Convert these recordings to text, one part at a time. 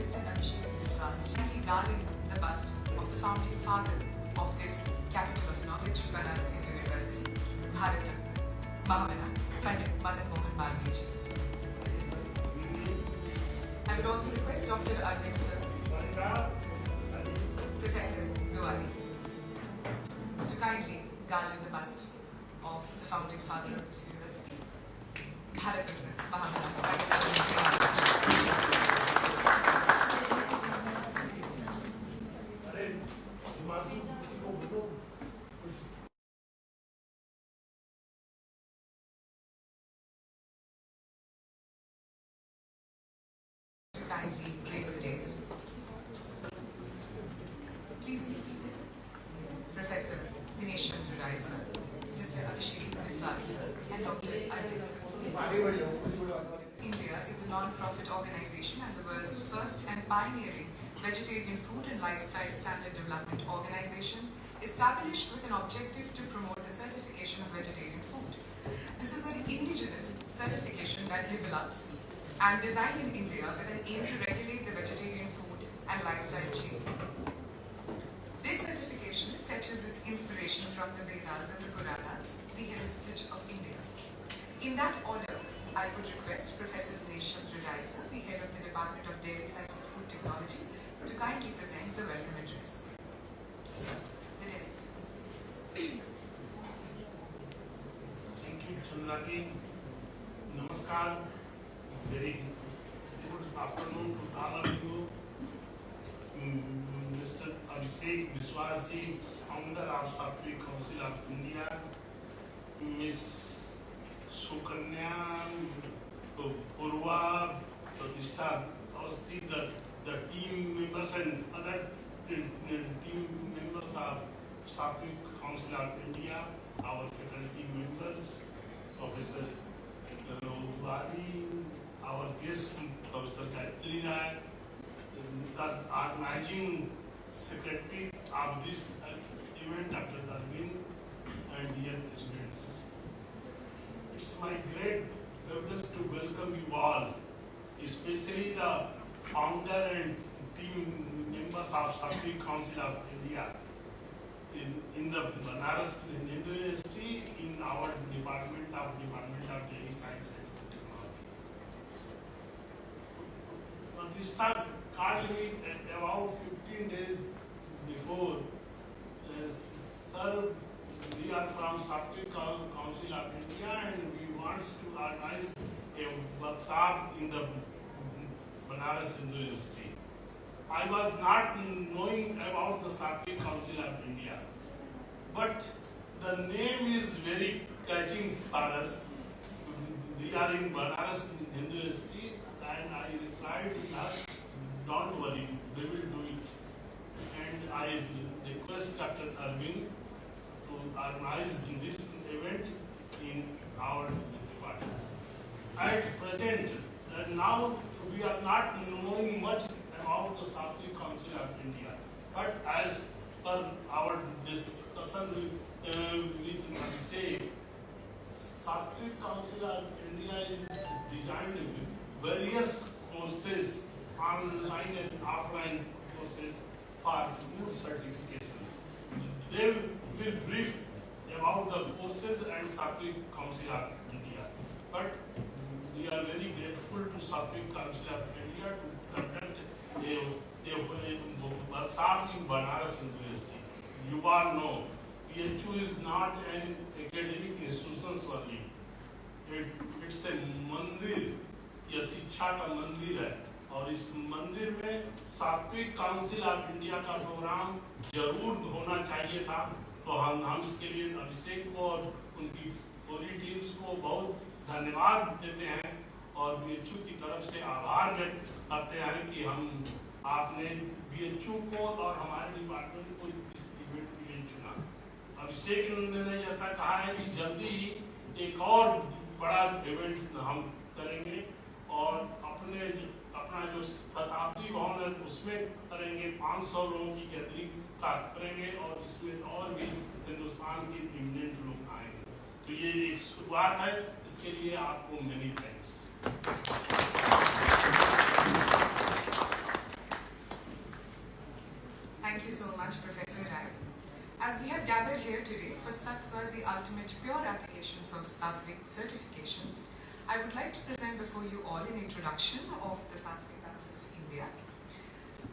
Mr. Abhishek Viswas, he garlanded the bust of the founding father of this capital of knowledge, Banaras Hindu University, Bharat Ratna, Mahamana, Pandit Madan Mohan Malviya. I would also request Dr. Arvind Sir, Professor Duwali, to kindly garland the bust of the founding father of this university, Bharat Ratna, Mahamana, Pandit Madan Mohan Malviya. Kindly raise the dates. Please be seated. Professor Dinesh Chandra Rai sir, Mr. Abhishek Viswas sir, and Dr. Arvind sir. India is a non-profit organization and the world's first and pioneering vegetarian food and lifestyle standard development organization, established with an objective to promote the certification of vegetarian food. This is an indigenous certification that develops and designed in India with an aim to regulate the vegetarian food and lifestyle chain. This certification fetches its inspiration from the Vedas and the Puranas, the heritage of India. In that order, I would request Professor Dinesh Chandra Rai, the head of the Department of Dairy Science and Food Technology, to kindly present the welcome address. Sir, the desk is yours. Thank you, Chandraki. Namaskar. Very good afternoon to all of you. Mr. Abhishek Viswas ji, founder of Sattvic Council of India, Ms. Sukanya Purva Pratishta Awasthi, the team members and other team members of Sattvic Council of India, our faculty members, Professor Duwali, our guest, Professor Gayatri Rai, the organizing secretary of this event, Dr. Arvind, and dear students. It's my great privilege to welcome you all, especially the founder and team members of Sattvic Council of India in the Banaras Hindu University in our Department of Dairy Science and Food Technology. This time called me about 15 days before. Sir, we are from Sattvic Council of India and we want to organize a workshop in the Banaras Hindu University. I was not knowing about the Sattvic Council of India, but the name is very catching for us. We are in Banaras Hindu University, and I replied to her, don't worry, we will do it. And I request Dr. Arvind to organize this event in our department. At present, now we are not knowing much about the Sattvic Council of India, but as per our discussion with Abhishek, Sattvic Council of India is designed with various courses, online and offline courses for food certifications. They will brief about the courses and Sattvic Council of India. But we are very grateful to Sattvic Council of India to conduct a workshop in Banaras University. You all know, BHU is not an academic institution only. It's a मंदिर, यह शिक्षा का मंदिर है, और इस मंदिर में सात्विक काउंसिल ऑफ इंडिया का प्रोग्राम जरूर होना चाहिए था। तो हम इसके लिए अभिषेक को और उनकी पूरी टीम्स को बहुत धन्यवाद देते हैं और बीएचयू की तरफ से आभार व्यक्त करते हैं कि हम आपने बीएचयू को और हमारे डिपार्टमेंट को इस इवेंट के लिए चुना। अभिषेक ने जैसा कहा है कि जल्दी ही एक और बड़ा इवेंट हम करेंगे और अपना जो शताब्दी भवन है उसमें करेंगे, 500 लोगों की गैदरिंग का करेंगे और जिसमें और भी हिंदुस्तान के इमिनेंट लोग आएंगे। तो ये एक शुरुआत है, इसके लिए आपको many thanks. have gathered here today for Sattva, the ultimate pure applications of Sattvic certifications, I would like to present before you all an introduction of the Sattvic Council of India.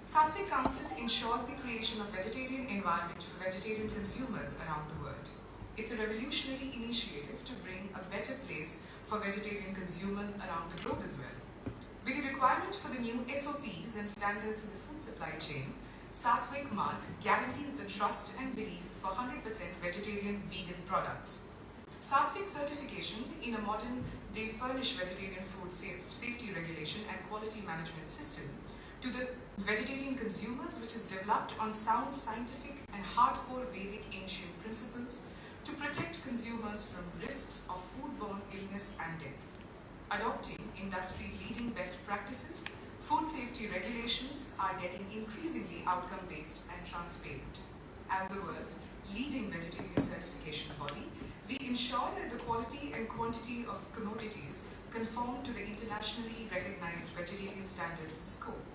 Sattvic Council ensures the creation of vegetarian environment for vegetarian consumers around the world. It's a revolutionary initiative to bring a better place for vegetarian consumers around the globe as well. With the requirement for the new SOPs and standards in the food supply chain, Sattvic Mark guarantees the trust and belief for 100% vegetarian vegan products. Sattvic certification in a modern day furnish vegetarian food safety regulation and quality management system to the vegetarian consumers, which is developed on sound scientific and hardcore Vedic ancient principles to protect consumers from risks of foodborne illness and death. Adopting industry-leading best practices, food safety regulations are getting increasingly outcome-based and transparent. As the world's leading vegetarian certification body, we ensure that the quality and quantity of commodities conform to the internationally recognized vegetarian standards and scope.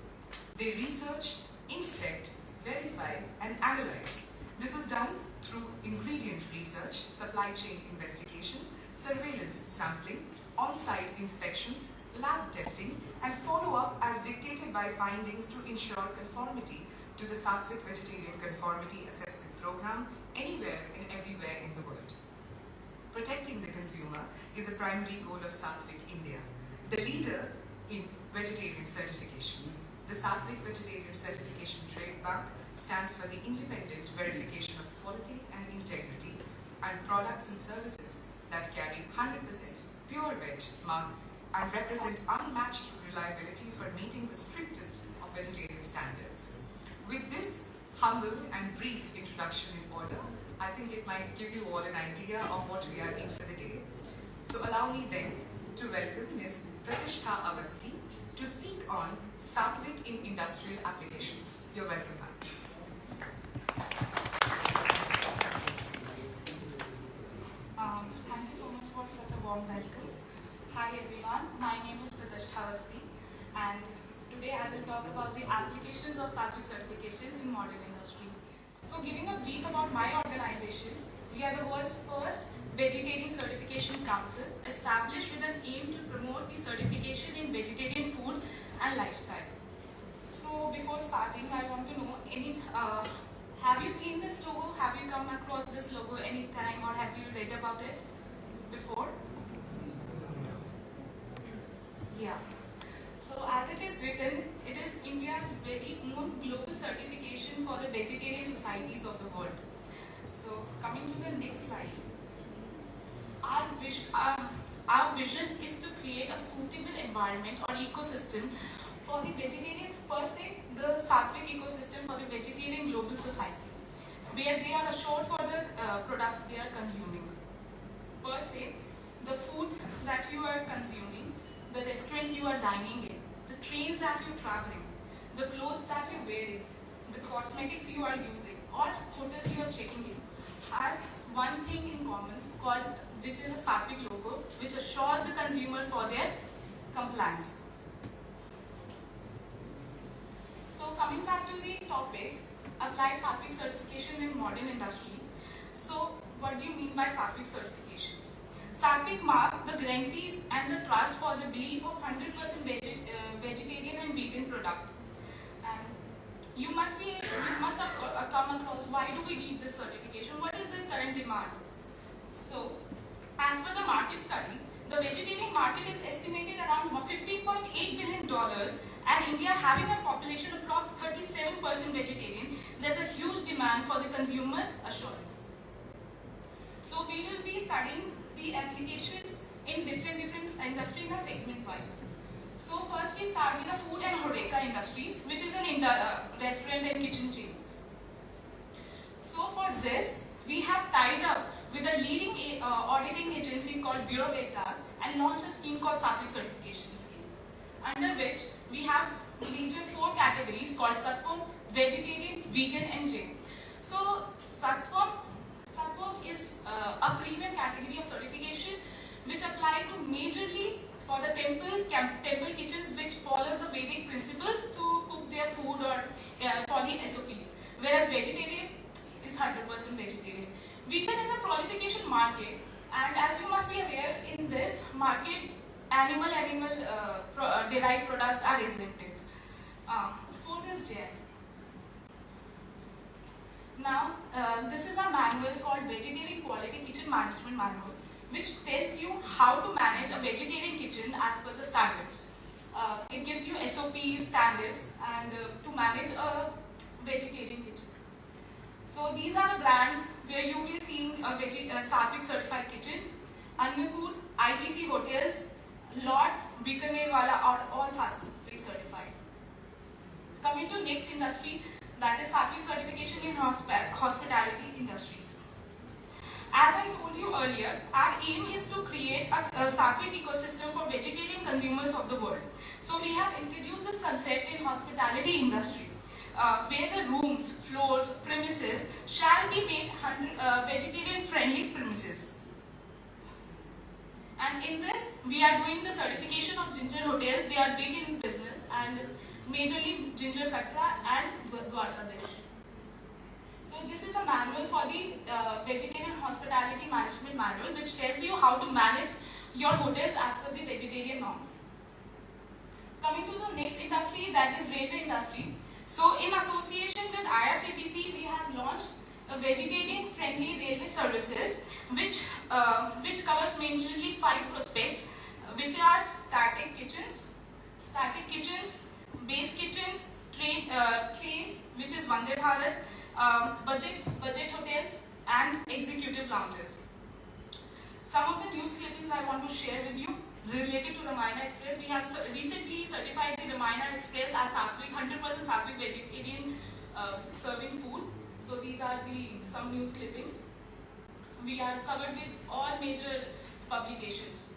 They research, inspect, verify, and analyze. This is done through ingredient research, supply chain investigation, surveillance sampling, on-site inspections, lab testing, and follow-up as dictated by findings to ensure conformity to the Sattvic Vegetarian Conformity Assessment Program anywhere and everywhere in the world. Protecting the consumer is a primary goal of Sattvic India, the leader in vegetarian certification. The Sattvic Vegetarian Certification Trademark stands for the independent verification of quality and integrity and products and services that carry 100% pure veg mark and represent unmatched reliability for meeting the strictest of vegetarian standards. With this humble and brief introduction in order, I think it might give you all an idea of what we are in for the day. So allow me then to welcome Ms. Pratishtha Awasthi to speak on Sattvic in industrial applications. You're welcome, ma'am. Thank you so much for such a warm welcome. Hi everyone, my name is Pratishtha Awasthi and today I will talk about the applications of Sattvic certification in modern industry. So giving a brief about my organization, we are the world's first vegetarian certification council established with an aim to promote the certification in vegetarian food and lifestyle. So before starting, I want to know, have you seen this logo? Have you come across this logo any time or have you read about it before? Yeah. So as it is written, it is India's very own global certification for the vegetarian societies of the world. So coming to the next slide. Our vision is to create a suitable environment or ecosystem for the vegetarians, per se, the Sattvic ecosystem for the vegetarian global society, where they are assured for the products they are consuming. Per se, the food that you are consuming, the restaurant you are dining in, the trains that you're traveling, the clothes that you're wearing, the cosmetics you are using, or hotels you are checking in, has one thing in common called, which is a Sattvic logo, which assures the consumer for their compliance. So coming back to the topic, applied Sattvic certification in modern industry. So what do you mean by Sattvic certifications? Sattvic mark the guarantee and the trust for the belief of 100% vegetarian and vegan product. And you must have come across, why do we need this certification? What is the current demand? So, as per the market study, the vegetarian market is estimated around $15.8 billion, and India having a population of approximately 37% vegetarian, there's a huge demand for the consumer assurance. So we will be studying the applications in different industry and segment wise. So first we start with the food and HoReCa industries, which is an restaurant and kitchen chains. So for this, we have tied up with a leading auditing agency called Bureau Veritas and launched a scheme called Sattvic certification scheme, under which we have major 4 categories called Sattvam, vegetarian, vegan and Jain. So Sattvam is a premium category of certification which apply to majorly for the temple kitchens which follows the Vedic principles to cook their food or for the SOPs. Whereas vegetarian is 100% vegetarian. Vegan is a prolification market, and as you must be aware, in this market, animal derived products are exempted. Fourth is GI. Now, this is a manual called Vegetarian Quality Kitchen Management Manual, which tells you how to manage a vegetarian kitchen as per the standards. It gives you SOPs, standards, and to manage a vegetarian kitchen. So these are the brands where you will be seeing Sattvic certified kitchens. Annakoot, ITC hotels, Lots, Bikaner Wala are all Sattvic certified. Coming to next industry, that is Sattvic certification in hospitality industries. As I told you earlier, our aim is to create a Sattvic ecosystem for vegetarian consumers of the world. So we have introduced this concept in hospitality industry, where the rooms, floors, premises shall be made vegetarian friendly premises. And in this, we are doing the certification of Ginger hotels. They are big in business, and majorly Ginger Katra and Dwarkadesh. So this is the manual for the Vegetarian Hospitality Management Manual, which tells you how to manage your hotels as per the vegetarian norms. Coming to the next industry, that is railway industry. So in association with IRCTC, we have launched a vegetarian friendly railway services, which covers majorly 5 prospects, which are static kitchens, base kitchens, trains, which is Vande Bharat, budget hotels, and executive lounges. Some of the news clippings I want to share with you related to Ramayana Express. We have recently certified the Ramayana Express as Sattvic, 100% Sattvic vegetarian serving food. So these are some news clippings. We are covered with all major publications.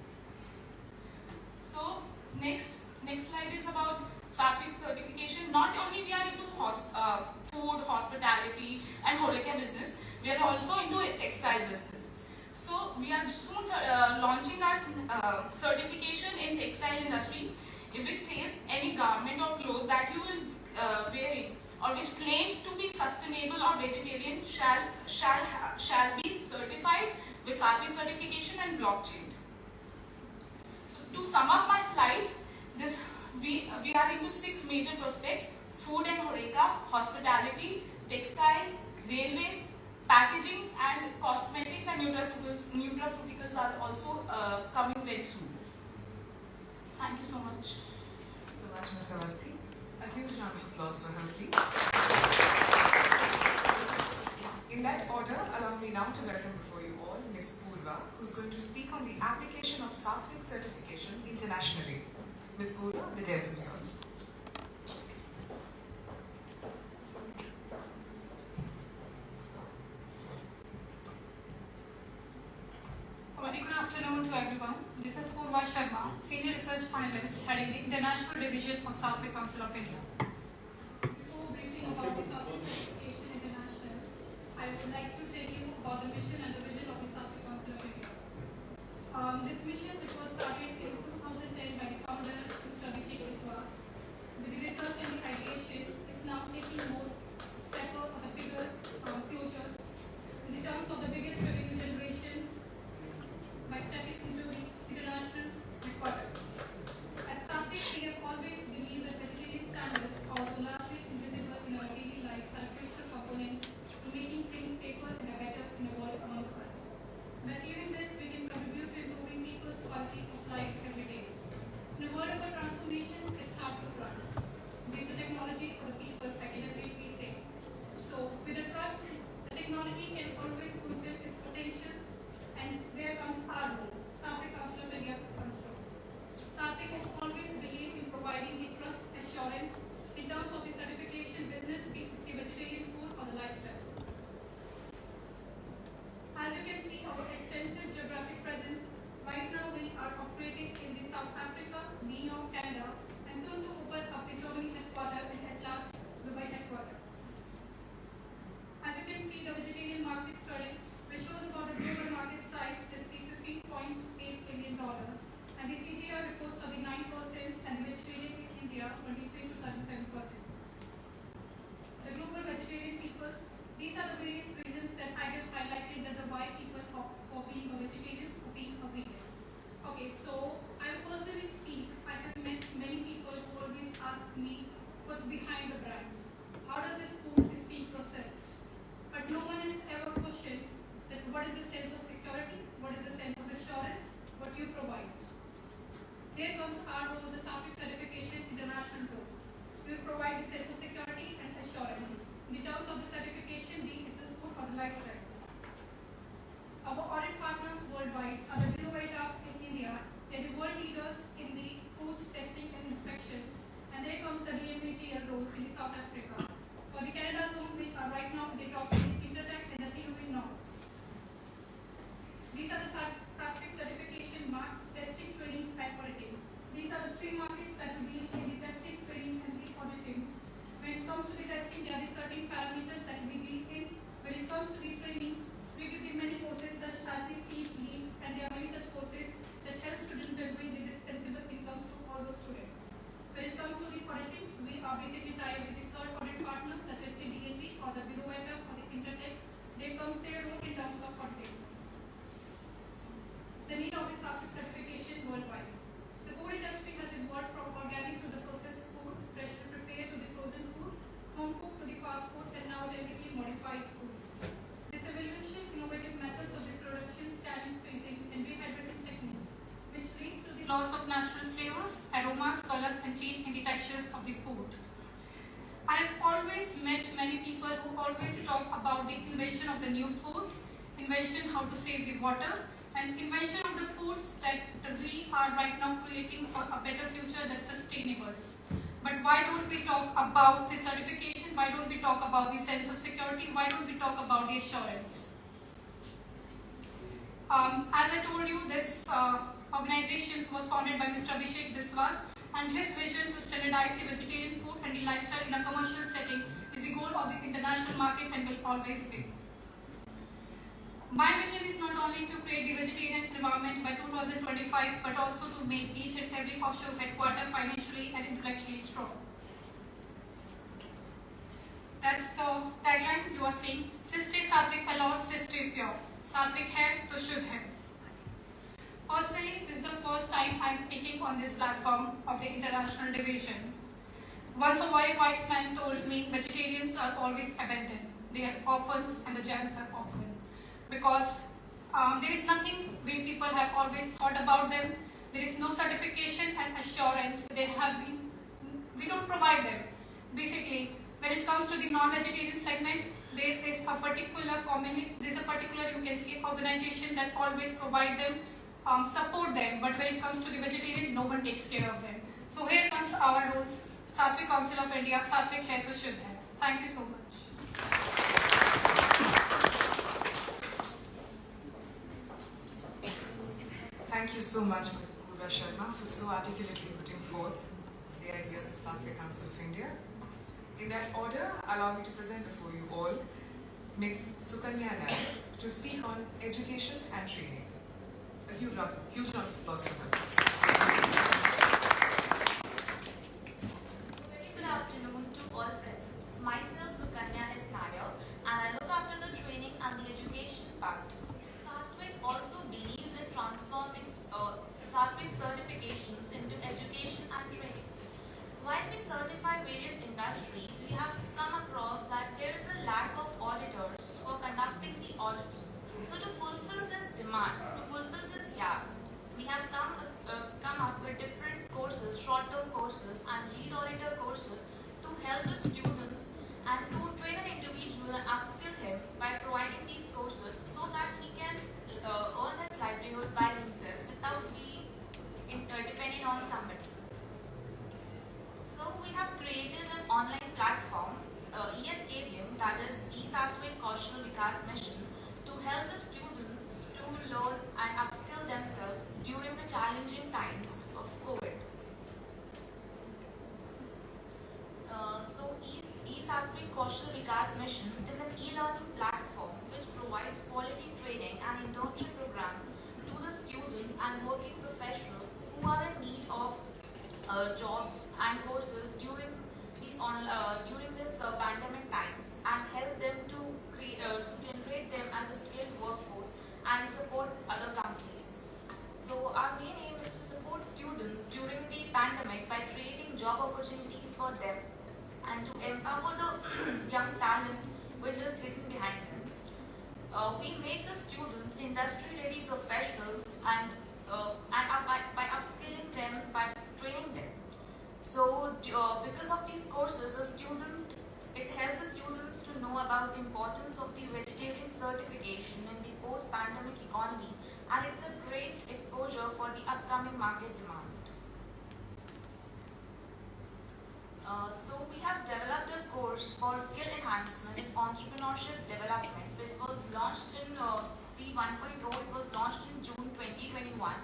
So next slide is about Sattvic certification. Not only we are into food, hospitality, and HoReCa business, we are also into a textile business. So we are soon launching our certification in textile industry, which says any garment or cloth that you will wearing or which claims to be sustainable or vegetarian shall be certified with Sattvic certification and blockchain. So to sum up my slides, we are into 6 major prospects: food and HoReCa, hospitality, textiles, railways, packaging, and cosmetics and nutraceuticals are also coming very soon. Thank you so much. So much, Ms. Awasthi. A huge round of applause for her, please. In that order, allow me now to welcome before you all Ms. Purva, who's going to speak on the application of Sattvic certification internationally. Ms. Purva, the dais is yours. Very good afternoon to everyone. This is Purva Sharma, Senior Research Analyst heading the International Division of Sattvic Council of India. Before briefing about the Sattvic Certification International, I would like to tell you about the mission and the vision of the Sattvic Council of India. This mission, which was started in 2010 by the founder, Mr. Abhishek Biswas, with the research and the ideation, is now taking more stepper or the bigger closures in the terms of the biggest revenue generations by stepping into the international headquarters. At Sattvic, we have always believed that vegetarian standards, although largely invisible in our daily lives, are a crucial component to making things safer and better in the world among us. By achieving this, we can contribute to improving people's quality of life every comes our role, the Satvik Certification International Rules. We will provide the sense of security and assurance. In the terms of the certification, be it the food or the lifestyle. Our audit partners worldwide are the Bureau Veritas in India. They are the world leaders in the food testing and inspections. And there comes the DNVGL rules in South Africa. For the Canada zone, which are right now the top in Intertech and the TUV North. These are the Satvik certification marks, testing, trainings, and auditing. These are the three markets that we deal in the testing, training, and the auditing. When it comes to the testing, there are the certain parameters that we deal in. When it comes to the trainings, we give the many courses such as the SEED, LEAD, and there are many such courses that help students generate the dispensable incomes to all those students. When it comes to the auditings, we are basically tied with the third audit partners such as the DNV or the Bureau Veritas or the Intertech. There comes their role in terms of auditing. The need of the Satvik certification worldwide. The food industry has evolved from organic to the processed food, fresh to prepared to the frozen food, home cooked to the fast food, and now genetically modified foods. This evolution, innovative methods of the production, scanning, freezing, and rehydrating techniques, which lead to the loss of natural flavors, aromas, colors, and change in the textures of the food. I have always met many people who always talk about the invention of the new food, invention how to save the water, and invention of the foods that we are right now creating for a better future that's sustainable. But why don't we talk about the certification? Why don't we talk about the sense of security? Why don't we talk about the assurance? As I told you, this organization was founded by Mr. Abhishek Biswas, and his vision to standardize the vegetarian food and the lifestyle in a commercial setting is the goal of the international market and will always be. My vision is not only to create the vegetarian environment by 2025, but also to make each and every offshore headquarter financially and intellectually strong. That's the tagline you are seeing. Sistre Satvik Alor, Sistre Pure. Satvik hai to Shuddh hai. Personally, this is the first time I am speaking on this platform of the international division. Once a very wise man told me vegetarians are always abandoned. They are orphans and the giants are orphans. Because there is nothing we people have always thought about them. There is no certification and assurance. We don't provide them. Basically, when it comes to the non-vegetarian segment, there is a particular you can see organization that always provide them, support them. But when it comes to the vegetarian, no one takes care of them. So here comes our rules. Satvik Council of India, Satvik hai to Shuddh hai. Thank you so much. Thank you so much, Ms. Purva Sharma, for so articulately putting forth the ideas of Satvik Council of India. In that order, allow me to present before you all Ms. Sukanya Nair to speak on education and training. A huge round of applause for her, please. Very good afternoon to all present. Myself, Sukanya S. Nair, and I look after the training and the education part. Satvik also believes in transforming Satvik certifications into education and training. While we certify various industries, we have come across that there is a lack of auditors for conducting the audits. So to fulfill this demand, to fulfill this gap, we have come up with different courses, short-term courses and lead auditor courses to help the students and to train an individual and upskill him by providing these courses so that he can earn his livelihood by himself without being dependent on somebody. So we have created an online platform, ESKVM, that is eSatvik Kaushal Vikas Mission, to help the students to learn and upskill themselves during the challenging times of COVID. So eSatvik Kaushal Vikas Mission is an e-learning platform which provides quality training and internship program to the students and working professionals who are in need of jobs and courses during this pandemic times, and help them to generate them as a skilled workforce and support other companies. So our main aim is to support students during the pandemic by creating job opportunities for them and to empower the young talent which is hidden behind them. We make the students industry-ready professionals and by upskilling them, by because of these courses, it helps the students to know about the importance of the vegetarian certification in the post-pandemic economy, and it's a great exposure for the upcoming market demand. So we have developed a course for skill enhancement in entrepreneurship development, which was launched in C 1.0. It was launched in June 2021,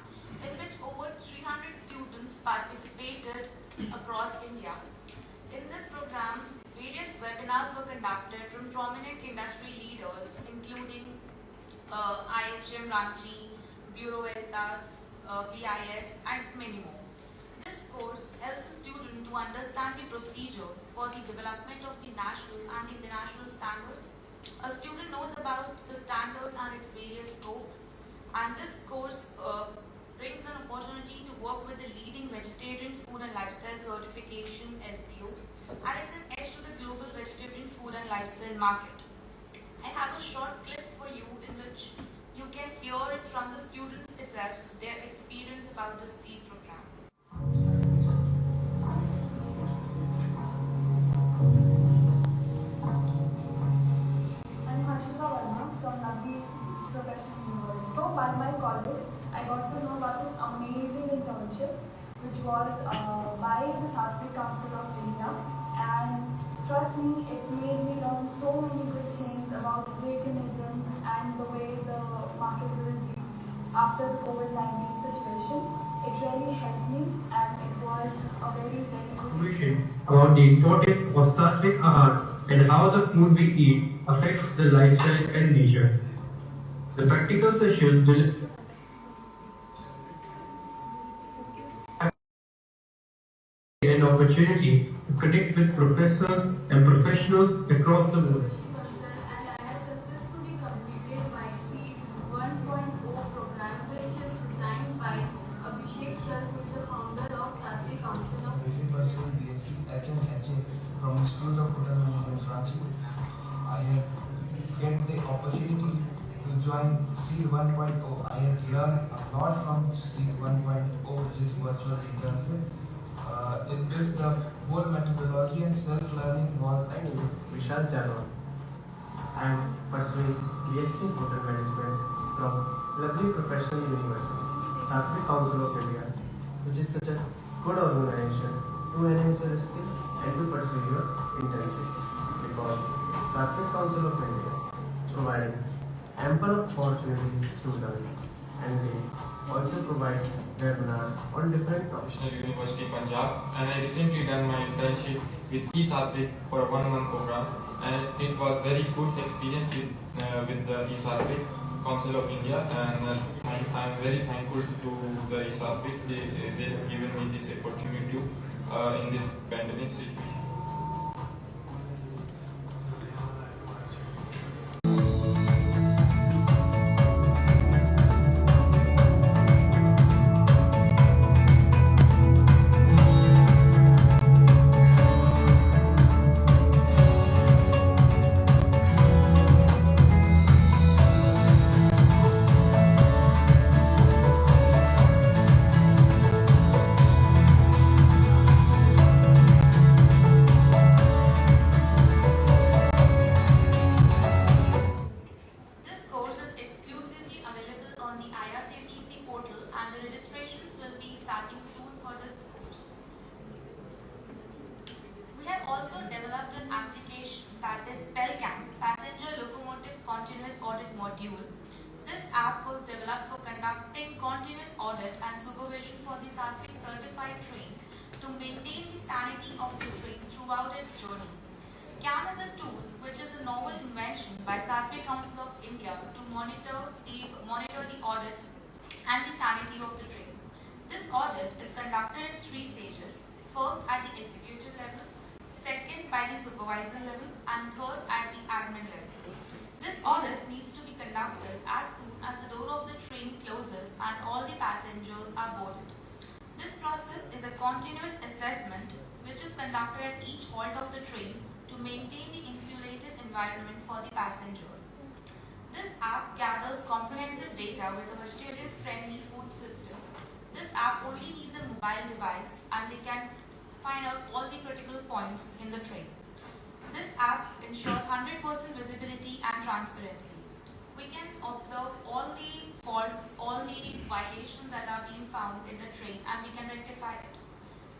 in which over 300 students participated across India. In this program, various webinars were conducted from prominent industry leaders, including IHM Ranchi, Bureau Veritas, BIS, and many more. This course helps a student to understand the procedures for the development of the national and international standards. A student knows about the standard and its various scopes, and this course brings an opportunity to work with the leading vegetarian food and lifestyle certification SDO, and it's an edge to the global vegetarian food and lifestyle market. I have a short clip for you in which you can hear it from the students itself, their experience about the SEED program. I'm Harshika Verma from Nagdi Professional University. So while my college, I got to know about this amazing internship, which was by the Sattvic Council of India, and trust me, it made me learn so many good things about veganism and the way the market will be after the COVID-19 situation. It really helped me, and it was a very, very good Information about the importance of Sattvic Ahar and how the food we eat affects the lifestyle and nature. The practical session will an opportunity to connect with professors and professionals across the world. and I have successfully completed my SEED 1.0 program, which is designed by Abhishek Shah, who is the founder of Sattvic Council of Principal School BSc HMHA from the School of Hotel Management Ranchi. I have get the opportunity to join SEED 1.0. I have learned a lot from SEED 1.0, which is virtual internship. In this, the whole methodology and self-learning was excellent. Vishal Chano. I am pursuing BSc Hotel Management from lovely professional university, Sattvic Council of India, which is such a good organization to enhance your skills and to pursue your internship, because Sattvic Council of India providing ample opportunities to learn, and they also provide webinars on different topics. National University Punjab, and I recently done my internship with eSattvic for a 1-month program, and it was very good experience with the eSattvic Council of India, and I am very thankful to the eSattvic. They have given me this opportunity in this pandemic situation. This course is exclusively available on the IRCTC portal, and the registrations will be starting soon for this course. We have also developed an application, that is SpellCam, Passenger Locomotive Continuous Audit Module. This app was developed for conducting continuous audit and supervision for the Sattvic certified train to maintain the sanity of the train throughout its journey. CAM is a tool which is a novel invention by Sattvic Council of India to monitor the audits and the sanity of the train. This audit is conducted in 3 stages. First at the executive level, second by the supervisor level, and third at the admin level. This audit needs to be conducted as soon as the door of the train closes and all the passengers are boarded. This process is a continuous assessment which is conducted at each halt of the train to maintain the insulated environment for the passengers. This app gathers comprehensive data with a vegetarian-friendly food system. This app only needs a mobile device, and they can find out all the critical points in the train. This app ensures 100% visibility and transparency. We can observe all the faults, all the violations that are being found in the train, and we can rectify it.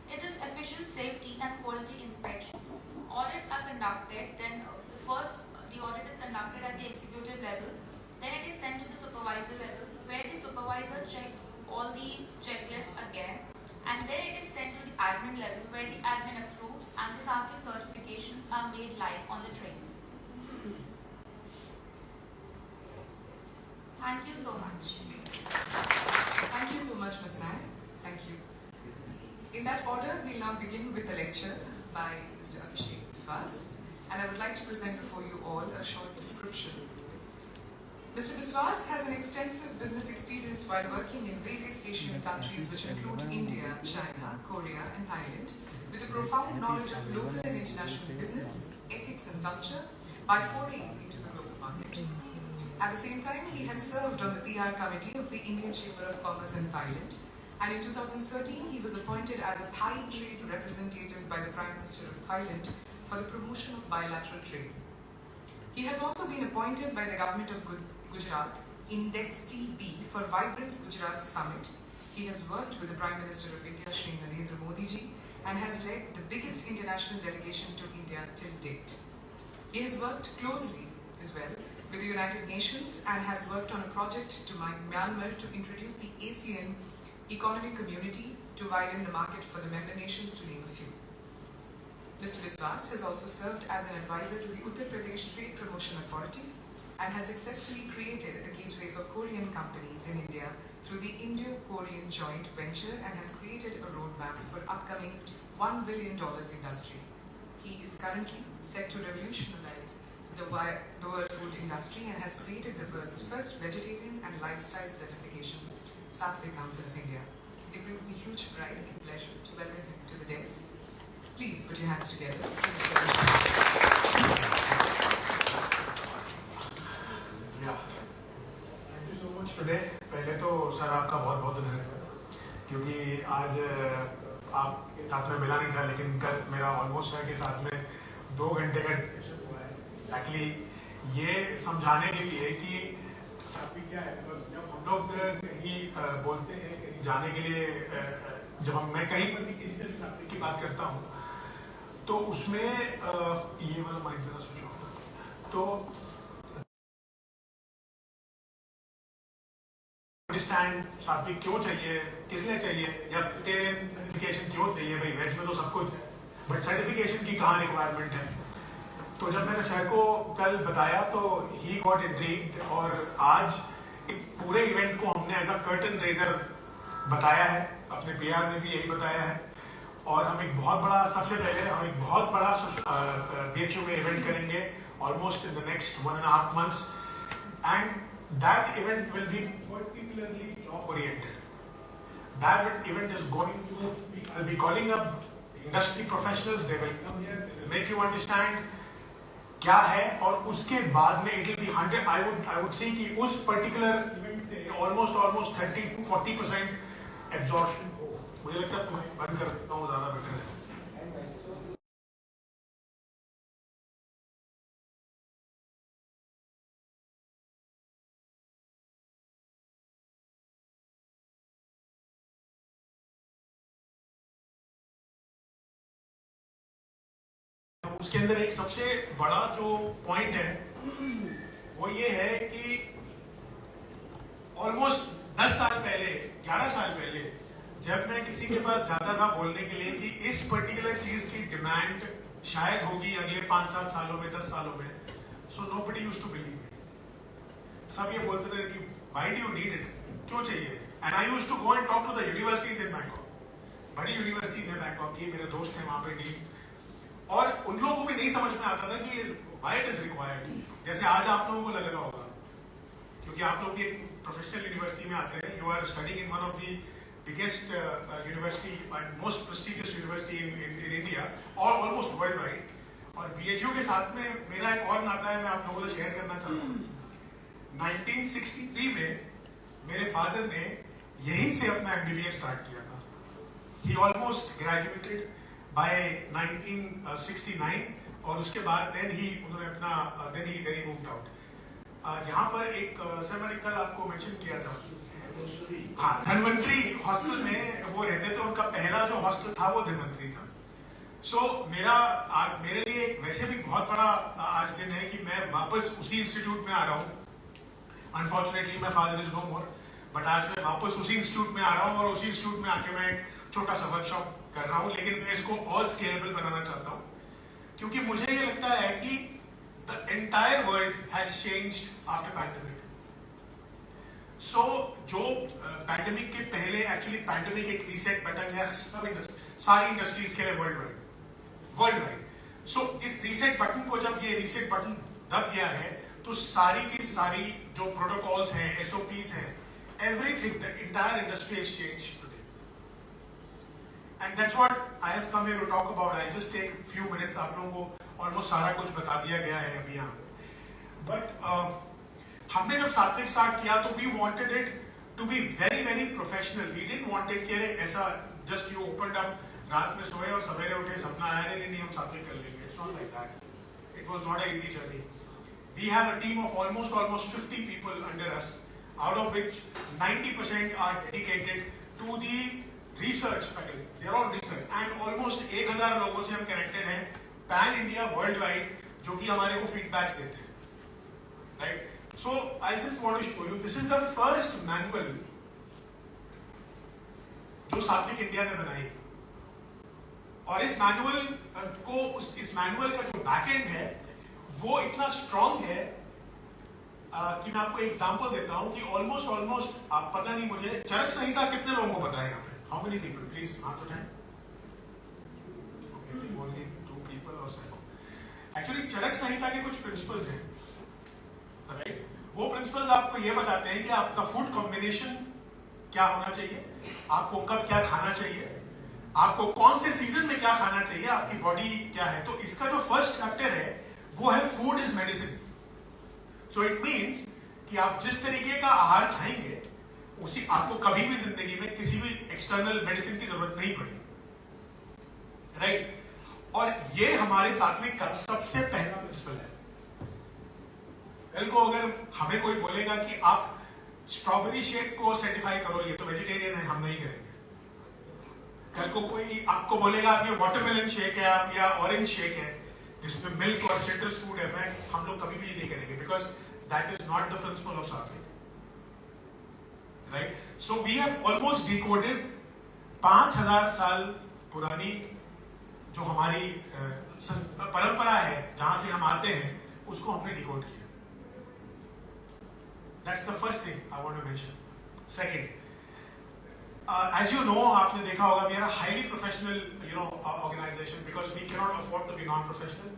It is efficient safety and quality inspections. Audits are conducted, then the audit is conducted at the executive level, then it is sent to the supervisor level, where the supervisor checks all the checklists again, and then it is sent to the admin level, where the admin approves and the Satwik certifications are made live on the train. Thank you so much. Thank you so much, Ms. Nair. Thank you. In that order, we'll now begin with the lecture by Mr. Abhishek Biswas, and I would like to present before you all a short description. Mr. Biswas has an extensive business experience while working in various Asian countries which include India, China, Korea and Thailand, with a profound knowledge of local and international business, ethics and culture by foraying into the global market. At the same time, he has served on the PR committee of the Indian Chamber of Commerce in Thailand, and in 2013 he was appointed as a Thai trade representative by the Prime Minister of Thailand for the promotion of bilateral trade. He has also been appointed by the government of Gujarat, Index TB, for Vibrant Gujarat Summit. He has worked with the Prime Minister of India, Shri Narendra Modi ji, and has led the biggest international delegation to India till date. He has worked closely as well with the United Nations and has worked on a project to Myanmar to introduce the ASEAN Economic Community to widen the market for the member nations, to name a few. Mr. Biswas has also served as an advisor to the Uttar Pradesh Trade Promotion Authority and has successfully created a gateway for Korean companies in India through the Indo-Korean joint venture and has created a roadmap for upcoming $1 billion industry. He is currently set to revolutionize the world food industry and has created the world's first vegetarian and lifestyle certification, Satwik Council of India. It brings me huge pride and pleasure to welcome him to the desk. Please put your hands together for Mr. Thank you so much today. पहले तो sir आपका बहुत बहुत धन्यवाद, क्योंकि आज आपके साथ में मिला नहीं था, लेकिन कल मेरा ऑलमोस्ट सर के साथ में 2 घंटे का एक्चुअली ये समझाने के लिए कि सात्विक क्या है। जब हम लोग कहीं बोलते हैं कहीं जाने के लिए, जब मैं कहीं पर भी किसी से भी सात्विक की बात करता हूँ तो उसमें ये वाला माइक जरा स्विच ऑफ, तो अंडरस्टैंड सात्विक क्यों चाहिए, किस लिए चाहिए, या वेजिटेरियन सर्टिफिकेशन क्यों चाहिए। भाई वेज में तो सब कुछ, बट सर्टिफिकेशन की कहाँ रिक्वायरमेंट है। तो जब मैंने सर को कल बताया तो ही गॉट इंट्रिग्ड, और आज इस पूरे इवेंट को हमने एज अ कर्टन रेजर बताया है, अपने पीआर में भी यही बताया है। और हम एक बहुत बड़ा, सबसे पहले हम एक बहुत बड़ा BHU में इवेंट करेंगे almost in the next 1.5 months, and that event will be particularly job oriented. That event is going to be, I'll be calling up industry professionals, they will come here, they will make you understand क्या है, और उसके बाद में it will be 100, I would say कि उस particular event से almost 30 to 40% absorption हो। मुझे लगता है मैं बंद कर देता हूँ, ज़्यादा बेटर है। उसके अंदर एक सबसे बड़ा जो पॉइंट है वो ये है कि ऑलमोस्ट 10 साल पहले, 11 साल पहले, जब मैं किसी के पास जाता था बोलने के लिए कि इस पर्टिकुलर चीज की डिमांड शायद होगी अगले 5-7 सालों में, 10 सालों में, so nobody used to believe me. सब ये बोलते थे कि why do you need it, क्यों चाहिए। And I used to go and talk to the universities in Bangkok, बड़ी यूनिवर्सिटीज है बैंकॉक की, मेरे दोस्त हैं वहां पे डीन, और उन लोगों को भी नहीं समझ में आता था कि व्हाई इट इज रिक्वायर्ड। जैसे आज आप लोगों को लग रहा होगा, क्योंकि आप लोग भी एक प्रोफेशनल यूनिवर्सिटी में आते हैं, you are studying in one of the biggest university and most prestigious university in India और ऑलमोस्ट वर्ल्ड वाइड। और BHU के साथ में मेरा एक और नाता है, मैं आप लोगों से शेयर करना चाहता हूँ। 1963 में मेरे फादर ने यहीं से अपना MBBS स्टार्ट किया था। ही ऑलमोस्ट ग्रेजुएटेड बाय 1969 और उसके बाद देन ही मूव्ड आउट। यहाँ पर एक सर मैंने कल आपको मेंशन किया था, हाँ, धन्वंतरी हॉस्टल में वो रहते थे, उनका पहला जो हॉस्टल था वो धन्वंतरी था। सो मेरे लिए एक वैसे भी बहुत बड़ा आज दिन है कि मैं वापस उसी इंस्टीट्यूट में आ रहा हूँ। Unfortunately my father is no more, but आज मैं वापस उसी इंस्टीट्यूट में आ रहा हूँ और उसी इंस्टीट्यूट में आके मैं एक छोटा सा वर्कशॉप कर रहा हूँ, लेकिन मैं इसको और स्केलेबल बनाना चाहता हूँ, क्योंकि मुझे ये लगता है कि the entire world has changed after pandemic. So जो पैंडेमिक के पहले एक्चुअली पैंडेमिक एक रीसेट बटन है सारी इंडस्ट्रीज के लिए वर्ल्ड वाइड। सो इस रीसेट बटन को जब ये रीसेट बटन दब गया है तो सारी की सारी जो प्रोटोकॉल्स हैं, SOPs हैं, everything, the entire industry has changed today. And that's what I have come here to talk about. I'll just take a few minutes. आप लोगों को almost सारा कुछ बता दिया गया है अभी यहाँ। But हमने जब सात्विक स्टार्ट किया तो we wanted it to be very very professional. We didn't want it कि ऐसा just you opened up, रात में सोए और सवेरे उठे सपना आया नहीं हम सात्विक कर लेंगे। It's not like that. It was not an easy journey. We have a team of almost 50 people under us, out of which 90% are dedicated to the research faculty. They are all research, and almost 1000 लोगों से हम connected हैं pan India worldwide, जो कि हमारे को feedbacks देते हैं, right? So I just want to show you, this is the first manual जो सात्विक इंडिया ने बनाई, और इस मैनुअल को इस मैनुअल का जो बैकएंड है वो इतना स्ट्रॉन्ग है कि मैं आपको एग्जांपल देता हूं कि ऑलमोस्ट आप पता नहीं मुझे चरक संहिता कितने लोगों को पता है यहाँ पे? How many people? प्लीज हाथ उठाएं। ओनली 2 पीपल और सेवन। एक्चुअली चरक संहिता के कुछ प्रिंसिपल्स हैं, राइट? वो प्रिंसिपल्स आपको ये बताते हैं कि आपका फूड कॉम्बिनेशन क्या होना चाहिए, आपको कब क्या खाना चाहिए, आपको कौन से सीजन में क्या खाना चाहिए, आपकी बॉडी क्या है। तो इसका जो फर्स्ट चैप्टर है वो है food is medicine. So it means कि आप जिस तरीके का आहार खाएंगे उसी आपको कभी भी जिंदगी में किसी भी एक्सटर्नल मेडिसिन की जरूरत नहीं पड़ेगी, राइट? और ये हमारे सात्विक का सबसे पहला प्रिंसिपल है। कल को अगर हमें कोई बोलेगा कि आप स्ट्रॉबेरी शेक को सर्टिफाई करो, ये तो वेजिटेरियन है, हम नहीं करेंगे। कल को कोई आपको बोलेगा आप ये वाटरमेलन शेक है आप या ऑरेंज शेक है जिसमें मिल्क और सिट्रस फूड है, हम लोग कभी भी नहीं करेंगे, because that is not the principle of Satvik, right? So we have almost decoded 5000 साल पुरानी जो हमारी परंपरा है, जहां से हम आते हैं, उसको हमने डिकोड किया। That's the first thing I want to mention. Second, as you know, आपने देखा होगा, we are a highly professional, organization, because we cannot afford to be non-professional.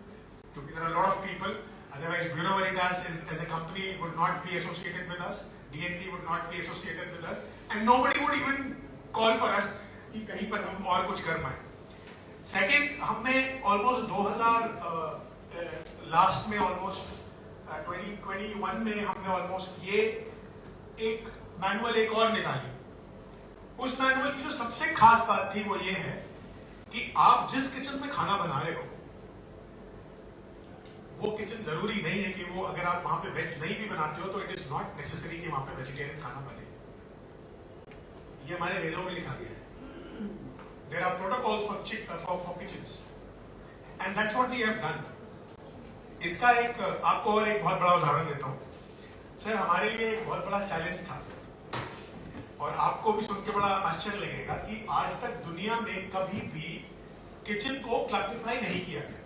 There are a lot of people. Otherwise, Bureau Veritas as a company would not be associated with us. DNP would not be associated with us, and nobody would even call for us कि कहीं पर हम और कुछ कर पाए। Second, हमने almost 2000 last में almost 2021 में हमने almost ये एक मैनुअल एक और निकाली। उस मैनुअल की जो सबसे खास बात थी वो ये है कि आप जिस किचन में खाना बना रहे हो वो किचन जरूरी नहीं है कि वो, अगर आप वहां पे वेज नहीं भी बनाते हो तो इट इज नॉट नेसेसरी कि वहां पे वेजिटेरियन खाना बने। ये हमारे वेदों में लिखा गया है। There are protocols for kitchens and that's what we have done. इसका एक आपको और एक बहुत बड़ा उदाहरण देता हूं। सर, हमारे लिए एक बहुत बड़ा चैलेंज था, और आपको भी सुन के बड़ा आश्चर्य लगेगा कि आज तक दुनिया में कभी भी किचन को क्लासिफाई नहीं किया गया।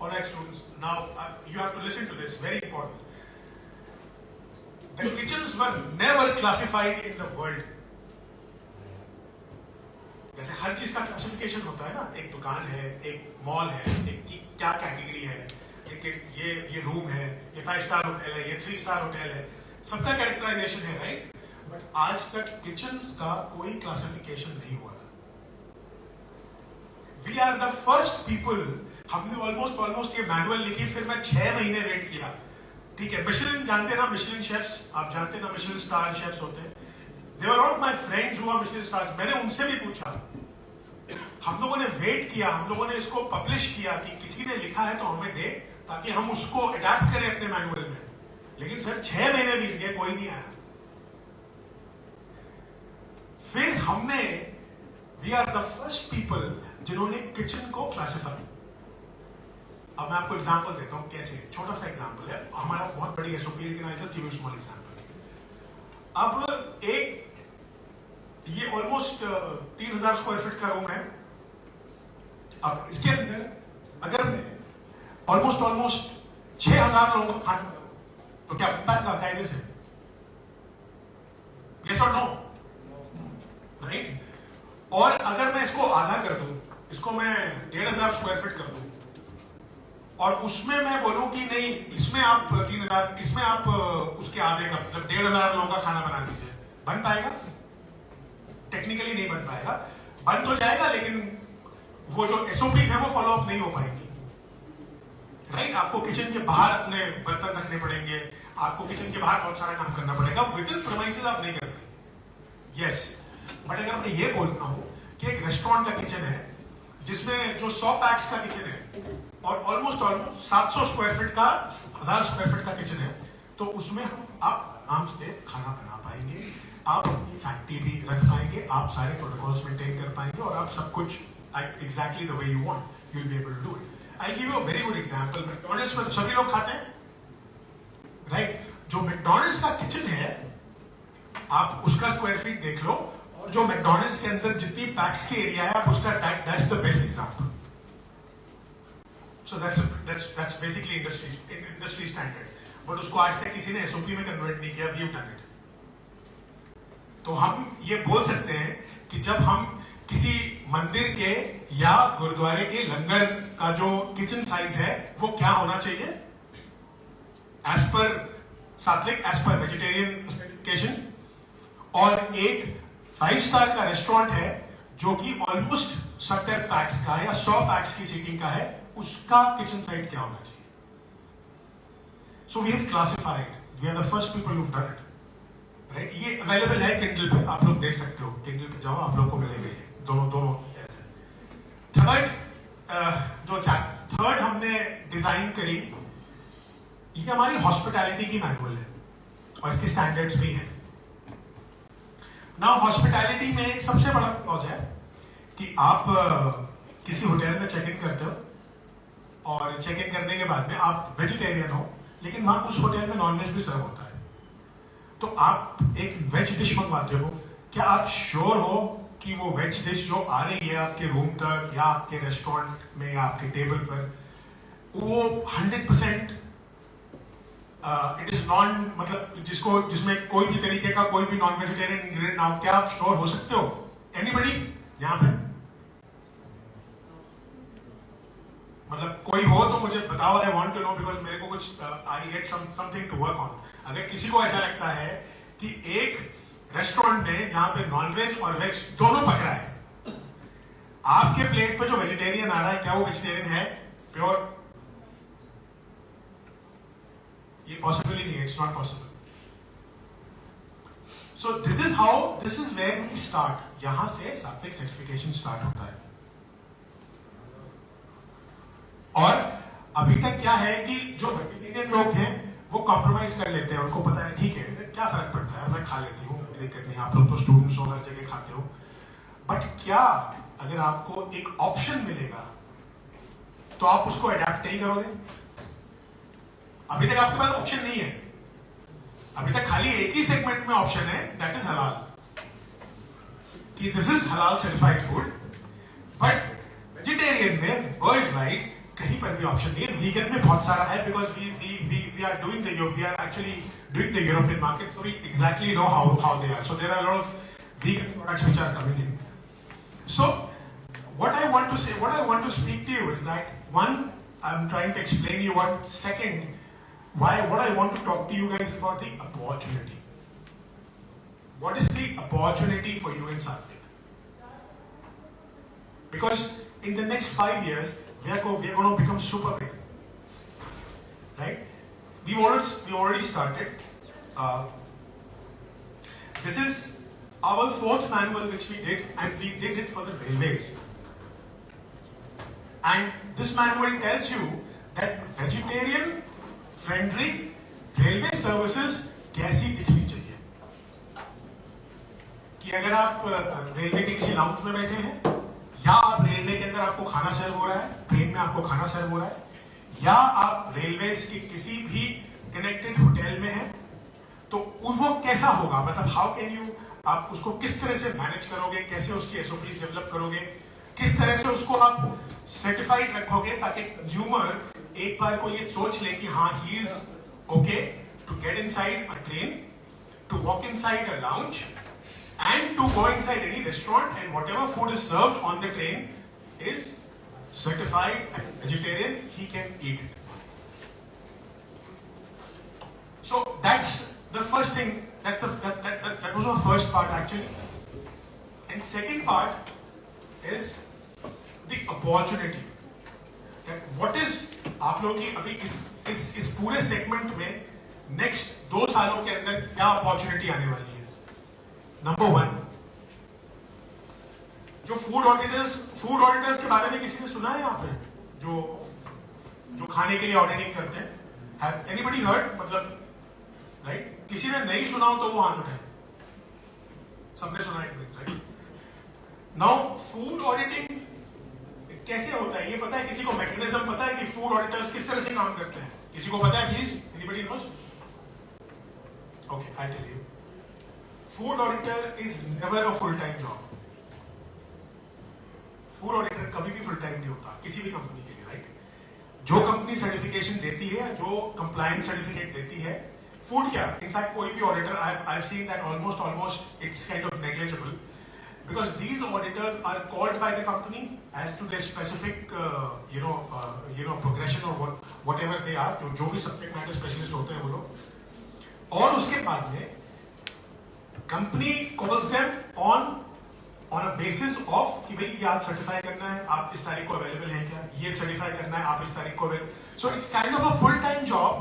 Alright, students, now you have to listen to this, very important. The kitchens were never classified in the world. जैसे हर चीज का क्लासिफिकेशन होता है ना, एक दुकान है, एक मॉल है, एक की क्या कैटेगरी है, ये रूम है, ये 5 स्टार होटल है, ये 3 स्टार होटल है, सबका कैरेक्टराइजेशन है, राइट? बट आज तक किचन्स का कोई क्लासिफिकेशन नहीं हुआ था। We are the first people. हमने ऑलमोस्ट ये मैनुअल लिखी, फिर मैं 6 महीने वेट किया। ठीक है, मिशेलिन जानते ना, मिशेलिन शेफ्स आप जानते ना, मिशेलिन स्टार शेफ्स होते हैं। They were all of my friends who are Michelin stars. मैंने उनसे भी पूछा हम लोगों ने वेट किया, हम लोगों ने इसको पब्लिश किया कि किसी ने लिखा है तो हमें दे, ताकि हम उसको अडैप्ट करें अपने मैनुअल में। लेकिन सर 6 महीने बीत गए, कोई नहीं आया। फिर हमने, we are the first people जिन्होंने किचन को क्लासिफाई। अब मैं आपको एग्जांपल देता हूं कैसे, छोटा सा एग्जांपल है, हमारा बहुत बड़ी एसओपी, लेकिन I just give you small example. अब एक, ये ऑलमोस्ट 3000 स्क्वायर फीट का रूम है। अब इसके अंदर अगर ऑलमोस्ट 6000 लोगों को खाना, तो क्या पैक कायदे से? यस और नो? राइट। और अगर मैं इसको आधा कर दूं, इसको मैं 1500 स्क्वायर फीट कर दूं, और उसमें मैं बोलूं कि नहीं, इसमें आप 3000, इसमें आप उसके आधे का, मतलब 1500 लोगों का खाना बना दीजिए, बन पाएगा? टेक्निकली नहीं बन पाएगा। बन तो जाएगा, लेकिन वो जो एसओपीज है वो फॉलो अप नहीं हो पाएंगी। राइट। आपको किचन के बाहर अपने बर्तन रखने पड़ेंगे, आपको किचन के बाहर बहुत सारा काम करना पड़ेगा, विद इन प्रीमाइसेस आप नहीं कर पाएंगे। यस, बट अगर मैं ये बोलता हूं कि एक रेस्टोरेंट का किचन है जिसमें जो 100 पैक्स का किचन है और ऑलमोस्ट 700 स्क्वायर फीट का, 1000 स्क्वायर फीट का किचन है, तो उसमें आप आराम से खाना बना पाएंगे, आप सैनिटी भी रख पाएंगे, आप सारे प्रोटोकॉल्स मेंटेन कर पाएंगे, और आप सब कुछ exactly the way you want, you will be able to do it. I give you a very good example. McDonald's में तो सभी लोग खाते हैं, राइट। जो मैकडॉनल्ड्स का किचन है, आप उसका स्क्वायर फीट देख लो, और जो मैकडॉनल्ड्स के अंदर जितनी पैक्स की एरिया है, आप उसका, that's the best example. So that's basically industry standard, but उसको आज तक किसी ने एसओपी में कन्वर्ट नहीं किया, we've done it। तो हम ये बोल सकते हैं कि जब हम किसी मंदिर के या गुरुद्वारे के लंगर का जो किचन साइज है वो क्या होना चाहिए, एज पर सात्विक, एज पर वेजिटेरियन स्पेसिफिकेशन, और एक 5 स्टार का रेस्टोरेंट है जो कि ऑलमोस्ट 70 पैक्स का या 100 पैक्स की सीटिंग का है, उसका किचन साइज क्या होना चाहिए। So we have classified, we are the first people who have done it, right. ये अवेलेबल है किंडल पे, आप लोग देख सकते हो, किंडल पे जाओ, आप लोग को मिलेगा ये दोनों। थर्ड हमने डिजाइन करी, ये हमारी हॉस्पिटैलिटी की मैनुअल है और इसके स्टैंडर्ड्स भी हैं। नाउ हॉस्पिटैलिटी में एक सबसे बड़ा क्लॉज है कि आप किसी होटल में चेक इन करते हो, और चेक इन करने के बाद में आप वेजिटेरियन हो, लेकिन वहां उस होटल में नॉनवेज भी सर्व होता है, तो आप एक वेज डिश मंगवाते हो, क्या आप श्योर हो कि वो वेज डिश जो आ रही है आपके रूम तक या आपके रेस्टोरेंट में या आपके टेबल पर, वो 100% इट इज नॉन, मतलब जिसमें कोई भी तरीके का कोई भी नॉन वेजिटेरियन इंग्रेडिएंट ना हो, क्या आप श्योर हो सकते हो? एनीबडी यहाँ पे? मतलब कोई हो तो मुझे बताओ, I want to know, because मेरे को कुछ I get something to work on. अगर किसी को ऐसा लगता है कि एक रेस्टोरेंट में जहां पे नॉनवेज और वेज दोनों पक रहा है, आपके प्लेट पे जो वेजिटेरियन आ रहा है, क्या वो वेजिटेरियन है प्योर? ये पॉसिबल ही नहीं है, it's not possible. So this is where we start, यहां से सात्विक सर्टिफिकेशन स्टार्ट होता है। और अभी तक क्या है कि जो वेजिटेरियन लोग हैं वो कॉम्प्रोमाइज कर लेते हैं, उनको पता है ठीक है क्या फर्क पड़ता है, मैं खा लेती हूँ, दिक्कत नहीं, आप लोग तो स्टूडेंट्स हो, हर जगह खाते हो। बट क्या अगर आपको एक ऑप्शन मिलेगा तो आप उसको अडैप्ट नहीं करोगे? अभी तक आपके पास ऑप्शन नहीं है, अभी तक खाली एक ही सेगमेंट में ऑप्शन है, दैट इज हलाल, कि दिस इज हलाल सर्टिफाइड फूड। बट वेजिटेरियन में वर्ल्ड वाइड कहीं पर भी ऑप्शन नहीं है। वीगन में बहुत सारा है, because we are doing we are actually doing the European market, so we exactly know how they are. So there are a lot of vegan products which are coming in. So what I want to say, what I want to speak to you is that, one, I'm trying to explain you what. Second, what I want to talk to you guys about the opportunity. What is the opportunity for you in Satvik? Because in the next 5 years, we are going to become super big, right? We already started. This is our 4th manual which we did, and we did it for the railways. And this manual tells you that vegetarian friendly railway services कैसी दिखनी चाहिए. कि अगर आप railway के किसी lounge में बैठे हैं, या आप रेलवे के अंदर आपको खाना सर्व हो रहा है, ट्रेन में आपको खाना सर्व हो रहा है, या आप रेलवे के किसी भी कनेक्टेड होटल में हैं, तो वो कैसा होगा, मतलब हाउ कैन यू, आप उसको किस तरह से मैनेज करोगे, कैसे उसकी एसओपीज डेवलप करोगे, किस तरह से उसको आप सर्टिफाइड रखोगे ताकि कंज्यूमर एक बार को ये सोच ले कि हाँ, he is okay to get inside a train, to walk inside a lounge, and to go inside any restaurant, and whatever food is served on the train is certified and vegetarian, he can eat it. So that's the first thing, that was my first part actually. And second part is the opportunity, that what is आप लोगों की अभी इस पूरे segment में next 2 सालों के अंदर क्या अपॉर्चुनिटी आने वाली है. नंबर 1, जो फूड ऑडिटर्स के बारे में किसी ने सुना है यहाँ पे, जो खाने के लिए ऑडिटिंग करते हैं? Have anybody heard? मतलब राइट, किसी ने नहीं सुना हो तो वो हाथ उठाए. सबने सुना है, राइट? नाउ फूड ऑडिटिंग कैसे होता है ये पता है किसी को? मैकेनिज्म पता है कि फूड ऑडिटर्स किस तरह से काम करते हैं? किसी को पता है please? Anybody knows? Okay, I tell you. Food auditor is never a full time job. Food auditor कभी भी फुल टाइम नहीं होता किसी भी कंपनी के लिए, राइट? जो कंपनी सर्टिफिकेशन देती है, जो कंप्लायंस सर्टिफिकेट देती है, फूड क्या, इनफैक्ट कोई भी auditor, I have seen that almost it's kind of negligible, because these auditors are called by the company as to their specific progression or whatever they are, जो भी subject matter specialist होते हैं वो लोग. और उसके बाद में company calls them on a basis of कि भाई ये आज सर्टिफाई करना है, आप इस तारीख को अवेलेबल हैं क्या, ये सर्टिफाई करना है, आप इस तारीख को available. So it's kind of a full-time job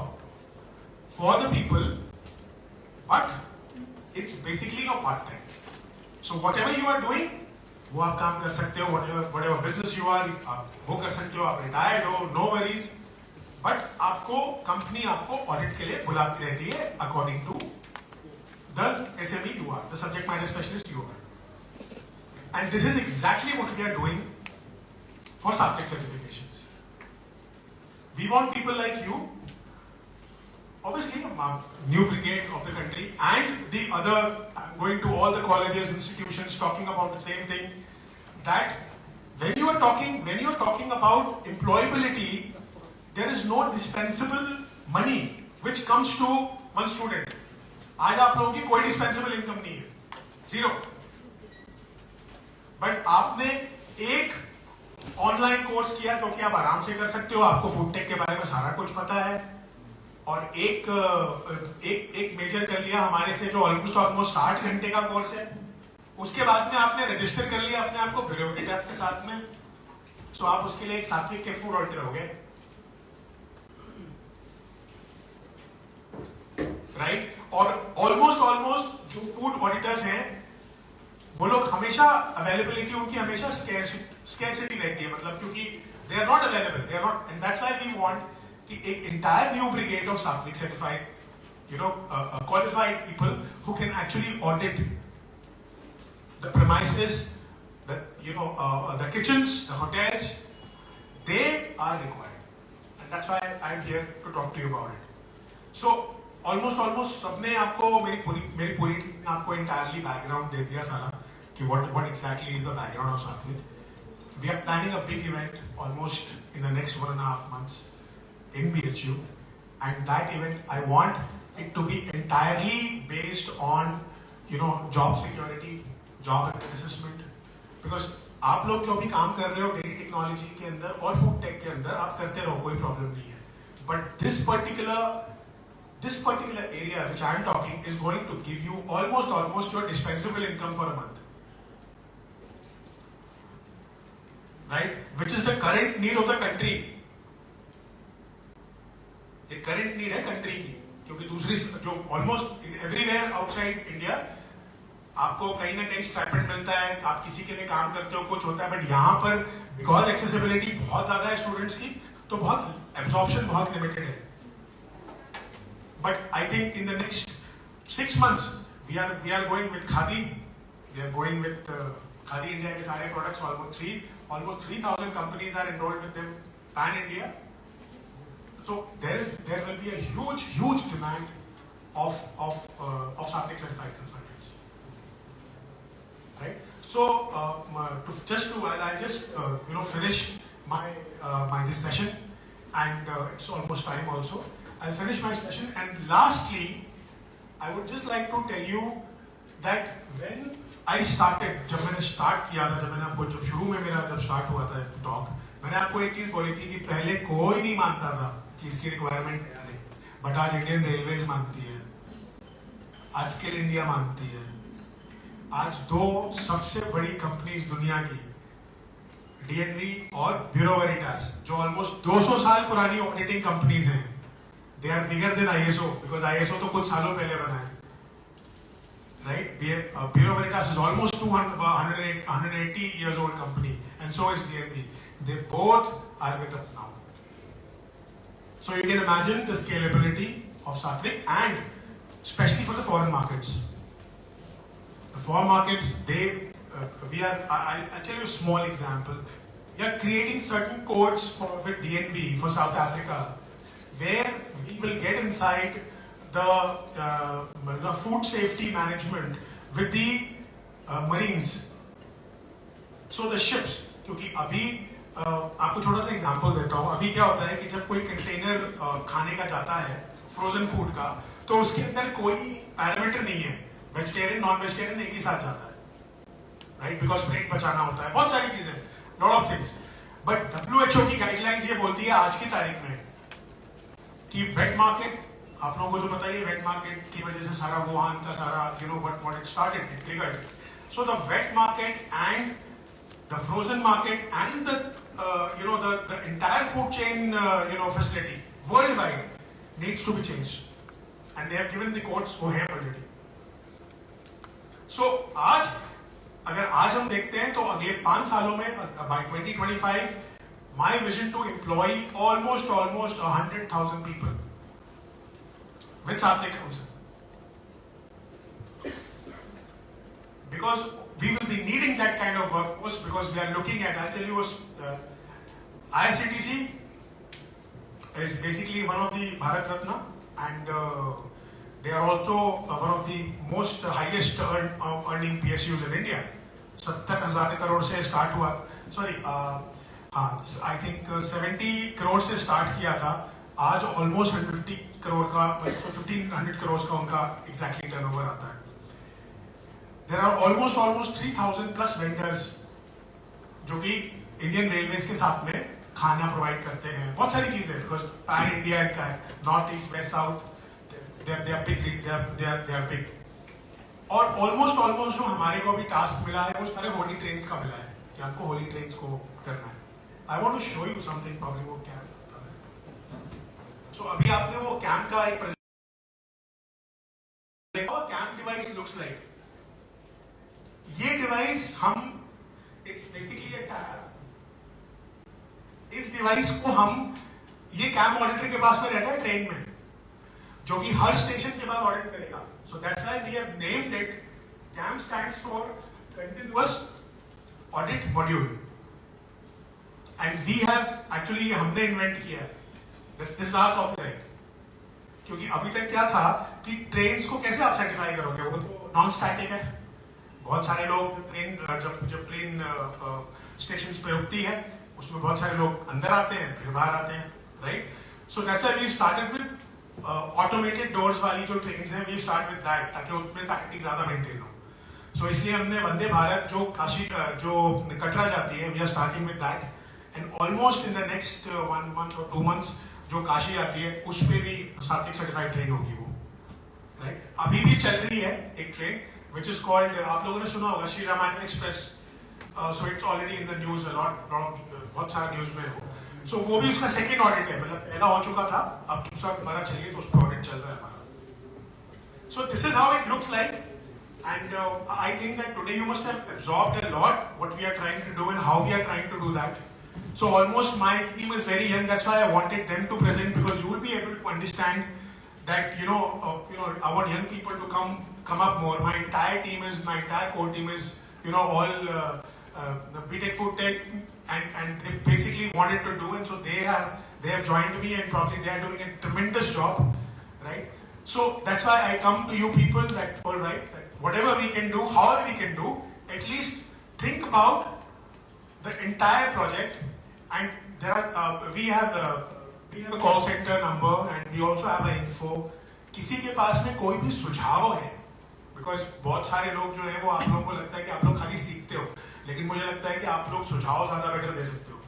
for the people, but it's basically a part-time. So whatever you are doing, वो आप काम कर सकते हो, whatever business you are, आप वो कर सकते हो, आप retired हो, no worries. But आपको कंपनी आपको ऑडिट के लिए बुलाती रहती है according to the SME you are, the subject matter specialist you are. And this is exactly what we are doing for Satvik certifications. We want people like you, obviously a new brigade of the country, and the other, going to all the colleges, institutions, talking about the same thing, that when you are talking about employability, there is no dispensable money which comes to one student. आज आप लोगों की कोई dispensable income नहीं है, zero. But आपने एक online course किया तो कि आप आराम से कर सकते हो, आपको फूड टेक के बारे में सारा कुछ पता है, और एक मेजर कर लिया हमारे से जो ऑलमोस्ट 60 घंटे का कोर्स है. उसके बाद में आपने रजिस्टर कर लिया अपने आप को ब्यूरोक्रेट के साथ में, सो आप उसके लिए एक सात्विक के फूड ऑडिटर हो गए, राइट? और ऑलमोस्ट जो फूड ऑडिटर्स हैं वो लोग हमेशा अवेलेबिलिटी उनकी हमेशा स्कैर्सिटी रहती है, मतलब क्योंकि they are not available, they are not, and that's why we want कि एक entire new brigade of Satvik certified, qualified people who can actually audit the premises, the kitchens, the hotels. They are required, and that's why I am here to talk to you about it. So almost सबने आपको मेरी पूरी team ने आपको entirely background दे दिया सारा कि what exactly is the background of Satvik. We are planning a big event almost in the next 1.5 months. In BHU, and that event I want it to be entirely based on job security, job assessment, because आप लोग जो भी काम कर रहे हो dairy technology के अंदर और फूड टेक के अंदर आप करते रहो, कोई प्रॉब्लम नहीं है, but this particular area which I am talking is going to give you almost your dispensable income for a month, right? Which is the current need of the country. ये current need है country की, क्योंकि दूसरी जो almost everywhere outside India आपको कहीं ना कहीं स्टाइपेंड मिलता है, आप किसी के लिए काम करते हो, कुछ होता है, बट यहाँ पर बिकॉज एक्सेसिबिलिटी बहुत ज़्यादा है स्टूडेंट्स की, तो बहुत एब्जॉर्प्शन बहुत लिमिटेड है. But I think in the next 6 months we are going with Khadi. We are going with Khadi India के सारे products. Almost 3,000 companies are enrolled with them pan India. So there will be a huge demand of Satvik certified consultants, right? So I'll just finish my this session, and it's almost time also. I'll finish my session, and lastly, I would just like to tell you that when I started, जब मैंने start किया था, जब शुरू में मेरा जब start हुआ था टॉक, मैंने आपको एक चीज बोली थी कि पहले कोई नहीं मानता था कि इसकी रिक्वायरमेंट क्या है, बट आज इंडियन रेलवेज मानती है, आज स्किल इंडिया मानती है, आज 2 सबसे बड़ी कंपनीज दुनिया की, DNV और ब्यूरो वेरिटास, जो ऑलमोस्ट 200 साल पुरानी ऑपरेटिंग कंपनीज हैं, they are bigger than ISO, because ISO तो कुछ सालों पहले बना है, right? Bureau Veritas is almost 180 years old company, and so is DNV. They both are with us now. So you can imagine the scalability of Satvik, and especially for the foreign markets. The foreign markets, I'll tell you a small example. We are creating certain codes with DNV for South Africa, where we will get inside the food safety management with the marines. So the ships, क्योंकि अभी आपको छोटा सा example देता हूँ. अभी क्या होता है कि जब कोई कंटेनर खाने का जाता है फ्रोजन फूड का, तो उसके अंदर कोई पैरामीटर नहीं है, वेजिटेरियन नॉन वेजिटेरियन एक ही साथ जाता है, राइट? बिकॉज फ्रेट बचाना होता है, बहुत सारी चीजें, lot of things. But WHO की गाइडलाइंस ये बोलती है आज की तारीख में कि वेट मार्केट, आप लोगों को जो पता है, वेट मार्केट की वजह से सारा वुहान का सारा what it started, it triggered. So the wet market and the frozen market and the entire food chain facility worldwide needs to be changed, and they have given the codes वो हैं already. So अगर आज हम देखते हैं तो अगले 5 सालों में by 2025 my vision to employ almost 100,000 people with Satvik Council, because we will be needing that kind of workforce, because we are looking at, I'll tell you, IRCTC is basically one of the Bharat Ratna, and they are also one of the most highest earning PSUs in India. 70,000 crore से start हुआ, I think 70 crore से start किया था, आज almost 150 crore का, 1,500 crore का उनका exactly turnover आता है. There are almost 3,000 plus vendors जो कि Indian Railways के साथ में खाना प्रोवाइड करते हैं, बहुत सारी चीजें, because pan India का है, North East West South, they are big. और almost जो हमारे को अभी टास्क मिला है वो सारे होली ट्रेन्स का मिला है कि आपको होली ट्रेन्स को करना है. I want to show you something, probably वो क्या है. So अभी आपने वो कैम का एक कैम डिवाइस looks like. ये device it's basically a tab. इस डिवाइस को ये कैम ऑडिटर के पास में रहता है ट्रेन में, जो कि हर स्टेशन के बाद ऑडिट करेगा. So that's why we have named it. CAM stands for Continuous Audit Module, and we have actually हमने इन्वेंट किया है. This is our copyright. क्योंकि अभी तक क्या था कि ट्रेन्स को कैसे आप सर्टिफाई करोगे, वो तो नॉन स्टैटिक है. बहुत सारे लोग ट्रेन जब ट्रेन स्टेशन पे रुकती है, उसमें बहुत सारे लोग अंदर आते हैं फिर बाहर आते हैं, right? So that's why we started with automated doors वाली जो ट्रेन्स हैं, वी स्टार्ट विद दैट, ताकि उसमें सैफ्टी ज़्यादा मेंटेन हो. सो इसलिए हमने वंदे भारत जो कटरा जाती है, we are starting with that, and almost in the next 1 month or 2 months जो काशी आती है उस पर भी सात्विक सर्टिफाइड ट्रेन होगी वो, राइट? अभी भी चल रही है एक ट्रेन which is called, आप लोगों ने सुना होगा, Shri Ramayan express. So it's already in the news a lot, बहुत सारा न्यूज में हो. So वो भी उसका सेकेंड ऑडिट है, मतलब पहला हो चुका था, अब दूसरा हमारा चलिए तो उस पर ऑडिट चल रहा है हमारा. So this is how it looks like. And I think that today you must have absorbed a lot what we are trying to do and how we are trying to do that. So almost my team is very young. That's why I wanted them to present, because you will be able to understand that I want young people to come up more. My entire core team is all the BTech Food Tech, and they basically wanted to do, and so they have joined me, and probably they are doing a tremendous job, right? So that's why I come to you people that all right, that whatever we can do, however we can do, at least think about the entire project. And there are we have a call center number, and we also have an info. किसी के पास में कोई भी सुझाव है, because बहुत सारे लोग जो है वो आप लोगों को लगता है कि आप लोग खाली सीखते हो, लेकिन मुझे लगता है कि आप लोग सुझाव ज़्यादा बेटर दे सकते हो,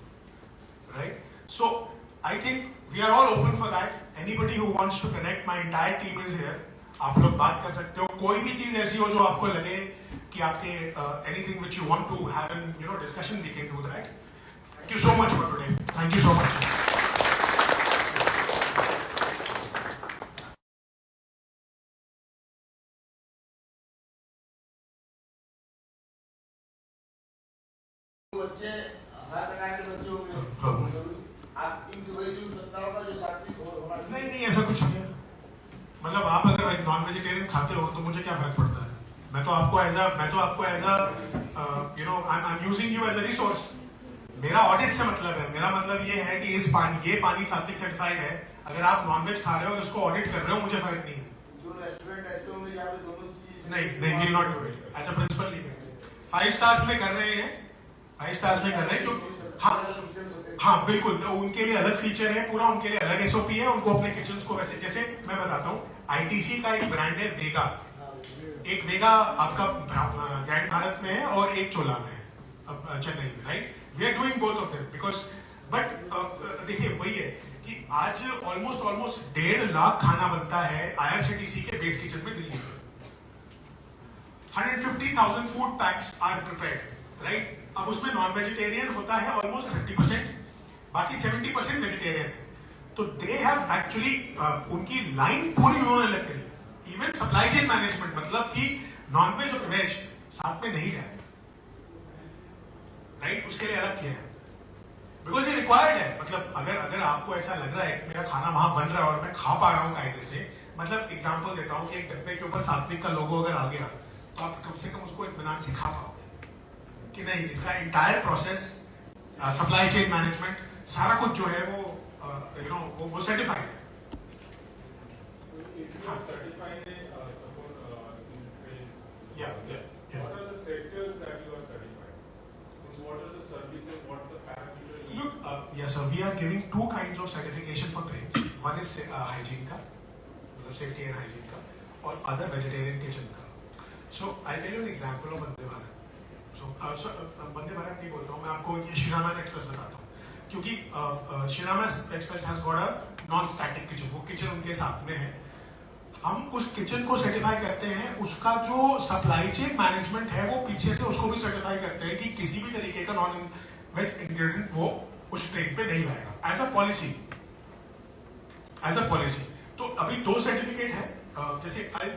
right? So I think we are all open for that. Anybody who wants to connect, my entire team is here. आप लोग बात कर सकते हो. कोई भी चीज़ ऐसी हो जो आपको लगे कि आपके anything which you want to have in discussion, we can do that. Thank you so much for today. Thank you so much. बच्चे हर प्रकार के बच्चे होंगे, आप इन वही जो सकता होगा जो सात्विक होना। नहीं ऐसा कुछ नहीं है. मतलब आप अगर एक नॉन वेजिटेरियन खाते हो तो मुझे क्या फर्क पड़ता है? मैं तो आपको as I am using you as a resource. मेरा ऑडिट से मतलब है, मेरा मतलब ये है कि ये पानी सात्विक सर्टिफाइड है. अगर आप नॉनवेज खा रहे हो तो उसको ऑडिट कर रहे हो, मुझे फर्क नहीं है. जो रेस्टोरेंट ऐसे होंगे जहाँ पे दोनों चीज नहीं will not do it. As a principle नहीं करेंगे. 5 स्टार्स में कर रहे हैं, 5 स्टार्स में कर रहे हैं क्यों? हाँ बिल्कुल, तो उनके लिए अलग फीचर है, पूरा उनके लिए अलग SOP है. उनको अपने किचन को वैसे, जैसे मैं बताता हूँ, ITC का एक ब्रांड है वेगा. एक वेगा आपका ग्रैंड भारत में है और एक चोला में है चेन्नई में, right? We are doing both of them because but देखिए वही है कि आज ऑलमोस्ट 1.5 लाख खाना बनता है IRCTC के बेस किचन में दिल्ली में. 150,000 food packs are prepared, right? अब उसमें नॉन वेजिटेरियन होता है ऑलमोस्ट 30%, बाकी 70% वेजिटेरियन है. तो दे हैव एक्चुअली उनकी लाइन पूरी उन्होंने अलग करी है. इवन सप्लाई चेन मैनेजमेंट, मतलब कि नॉन वेज और वेज साथ में नहीं जाए, राइट? उसके लिए अलग किया है बिकॉज ये रिक्वायर्ड है. मतलब अगर आपको ऐसा लग रहा है कि मेरा खाना वहां बन रहा है और मैं खा पा रहा हूँ कायदे से, मतलब एग्जांपल देता हूँ कि एक डब्बे के ऊपर सात्विक का लोगो अगर आ गया तो आप कम से कम उसको इत्मीनान से खा पाओगे कि नहीं. इसका entire process, supply chain management, सारा कुछ जो है वो सर्टिफाइड है. What are the sectors that you are certified? What are the services? What are the parameters? Look, yes, sir. We are giving 2 kinds of certification for trains. One is hygiene का, मतलब safety and hygiene का, और other vegetarian kitchen का. So I'll tell you an example of Vande Bharat. So Vande Bharat नहीं बोलता हूँ मैं आपको, ये Shri Raman Express बताता हूँ, क्योंकि Shri Raman Express has got a non-static kitchen. वो kitchen उनके साथ में है. हम उस किचन को सर्टिफाई करते हैं, उसका जो सप्लाई चेन मैनेजमेंट है वो पीछे से उसको भी सर्टिफाई करते हैं कि किसी भी तरीके का नॉन वेज इंग्रेडिएंट वो उस ट्रेन पे नहीं लाएगा. एज अ पॉलिसी तो अभी 2 सर्टिफिकेट है. जैसे I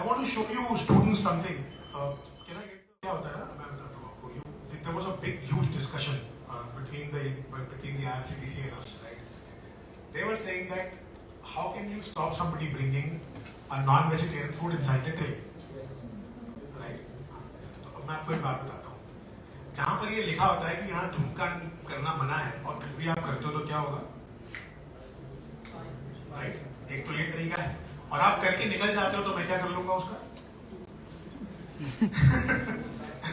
want to show you students something. क्या होता है ना, मैं बताता हूँ आपको. There was a big huge discussion between the IRCTC and us, right? They were saying that how can you stop somebody bringing a non-vegetarian food inside the train, right? तो अब मैं आपको एक बात बताता हूँ. जहाँ पर ये लिखा होता है कि यहाँ धूम्रपान करना मना है और फिर भी आप करते हो तो क्या होगा, राइट? एक तो ये तरीका है, और आप करके निकल जाते हो तो मैं क्या कर लूंगा उसका,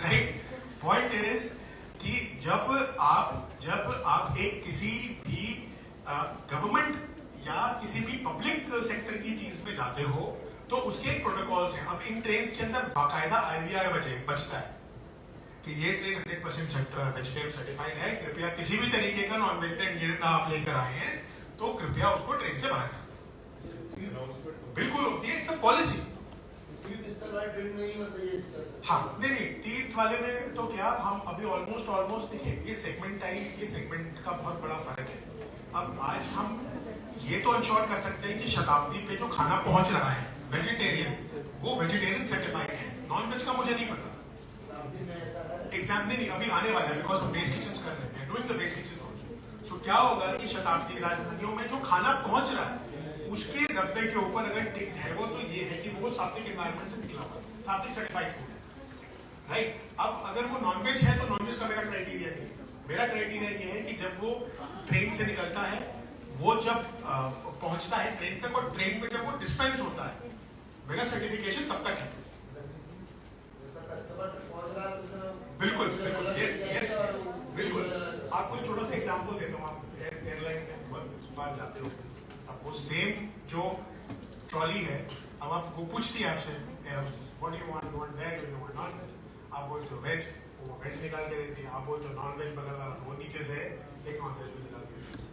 राइट? पॉइंट इज कि जब आप एक किसी भी गवर्नमेंट या किसी भी पब्लिक सेक्टर की चीज में जाते हो तो उसके एक प्रोटोकॉल्स हैं. अब इन ट्रेन्स के अंदर बाकायदा IVR बचता है कि ये ट्रेन 100% वेजिटेरियन सर्टिफाइड है. कृपया किसी भी तरीके का नॉन वेजिटेरियन इंग्रेडिएंट आप लेकर आए हैं तो कृपया उसको ट्रेन से बाहर कर दें. बिल्कुल होती है, इट्स अ पॉलिसी. हाँ नहीं तीर्थ वाले में तो क्या, हम अभी ऑलमोस्ट देखिए ये सेगमेंट का बहुत बड़ा फर्क है. अब आज हम ये तो इंश्योर कर सकते हैं कि शताब्दी पे जो खाना पहुंच रहा है वेजिटेरियन, वो वेजिटेरियन सर्टिफाइड है, नॉन वेज का मुझे नहीं पता, एग्जाम नहीं अभी आने वाला है, बिकॉज हम बेस किचन कर रहे हैं, doing the base kitchen also. So क्या होगा कि शताब्दी राजधानियों में जो खाना पहुंच रहा है उसके डब्बे के ऊपर अगर टिक है वो, तो ये है कि वो सात्विक एनवायरमेंट से निकला हुआ है, सात्विक सर्टिफाइड फूड है, राइट। अब अगर वो नॉनवेज है तो नॉनवेज का मेरा क्राइटेरिया नहीं है, मेरा क्राइटेरिया ये है कि जब वो ट्रेन से निकलता है, वो जब पहुंचता है ट्रेन तक, और ट्रेन में जब वो डिस्पेंस होता है, मेरा सर्टिफिकेशन तब तक है। बिल्कुल बिल्कुल, यस यस बिल्कुल। आपको एक छोटा सा एग्जांपल देता हूँ, आप एयरलाइन में बहुत बार जाते हो, अब वो सेम जो ट्रॉली है, अब आप वो पूछती है आपसे what you want veg you want non veg, आप बोलते हो वेज, वो वेज निकाल के देती है, आप बोलते हो नॉन वेज बगल वाला, तो वो नीचे से एक नॉन वेज भी निकाल के देती है।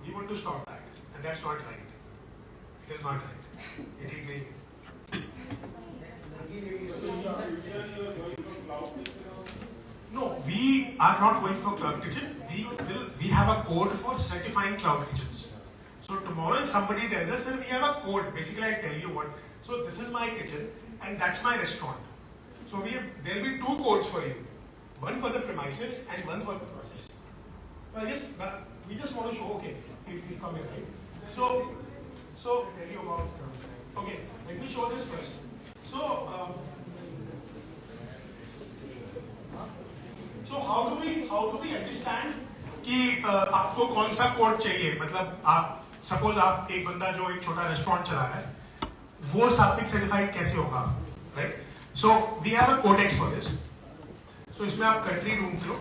We want to stop that, and that's not right. It is not right. ये ठीक नहीं है। No, we are not going for cloud kitchen. We have a code for certifying cloud kitchens. So tomorrow if somebody tells us that we have a code, basically I tell you what, so this is my kitchen and that's my restaurant. So there will be two codes for you, one for the premises and one for the process. So I guess we just want to show, okay, if he's coming, right? So tell you about, okay, let me show this first. So how do we understand कि आपको कौन सा code चाहिए, मतलब आप suppose आप एक बंदा जो एक छोटा रेस्टोरेंट चला रहा है, वो सात्विक सर्टिफाइड कैसे होगा, right? So we have a codex for this. So इसमें आप कंट्री ढूंढ लो,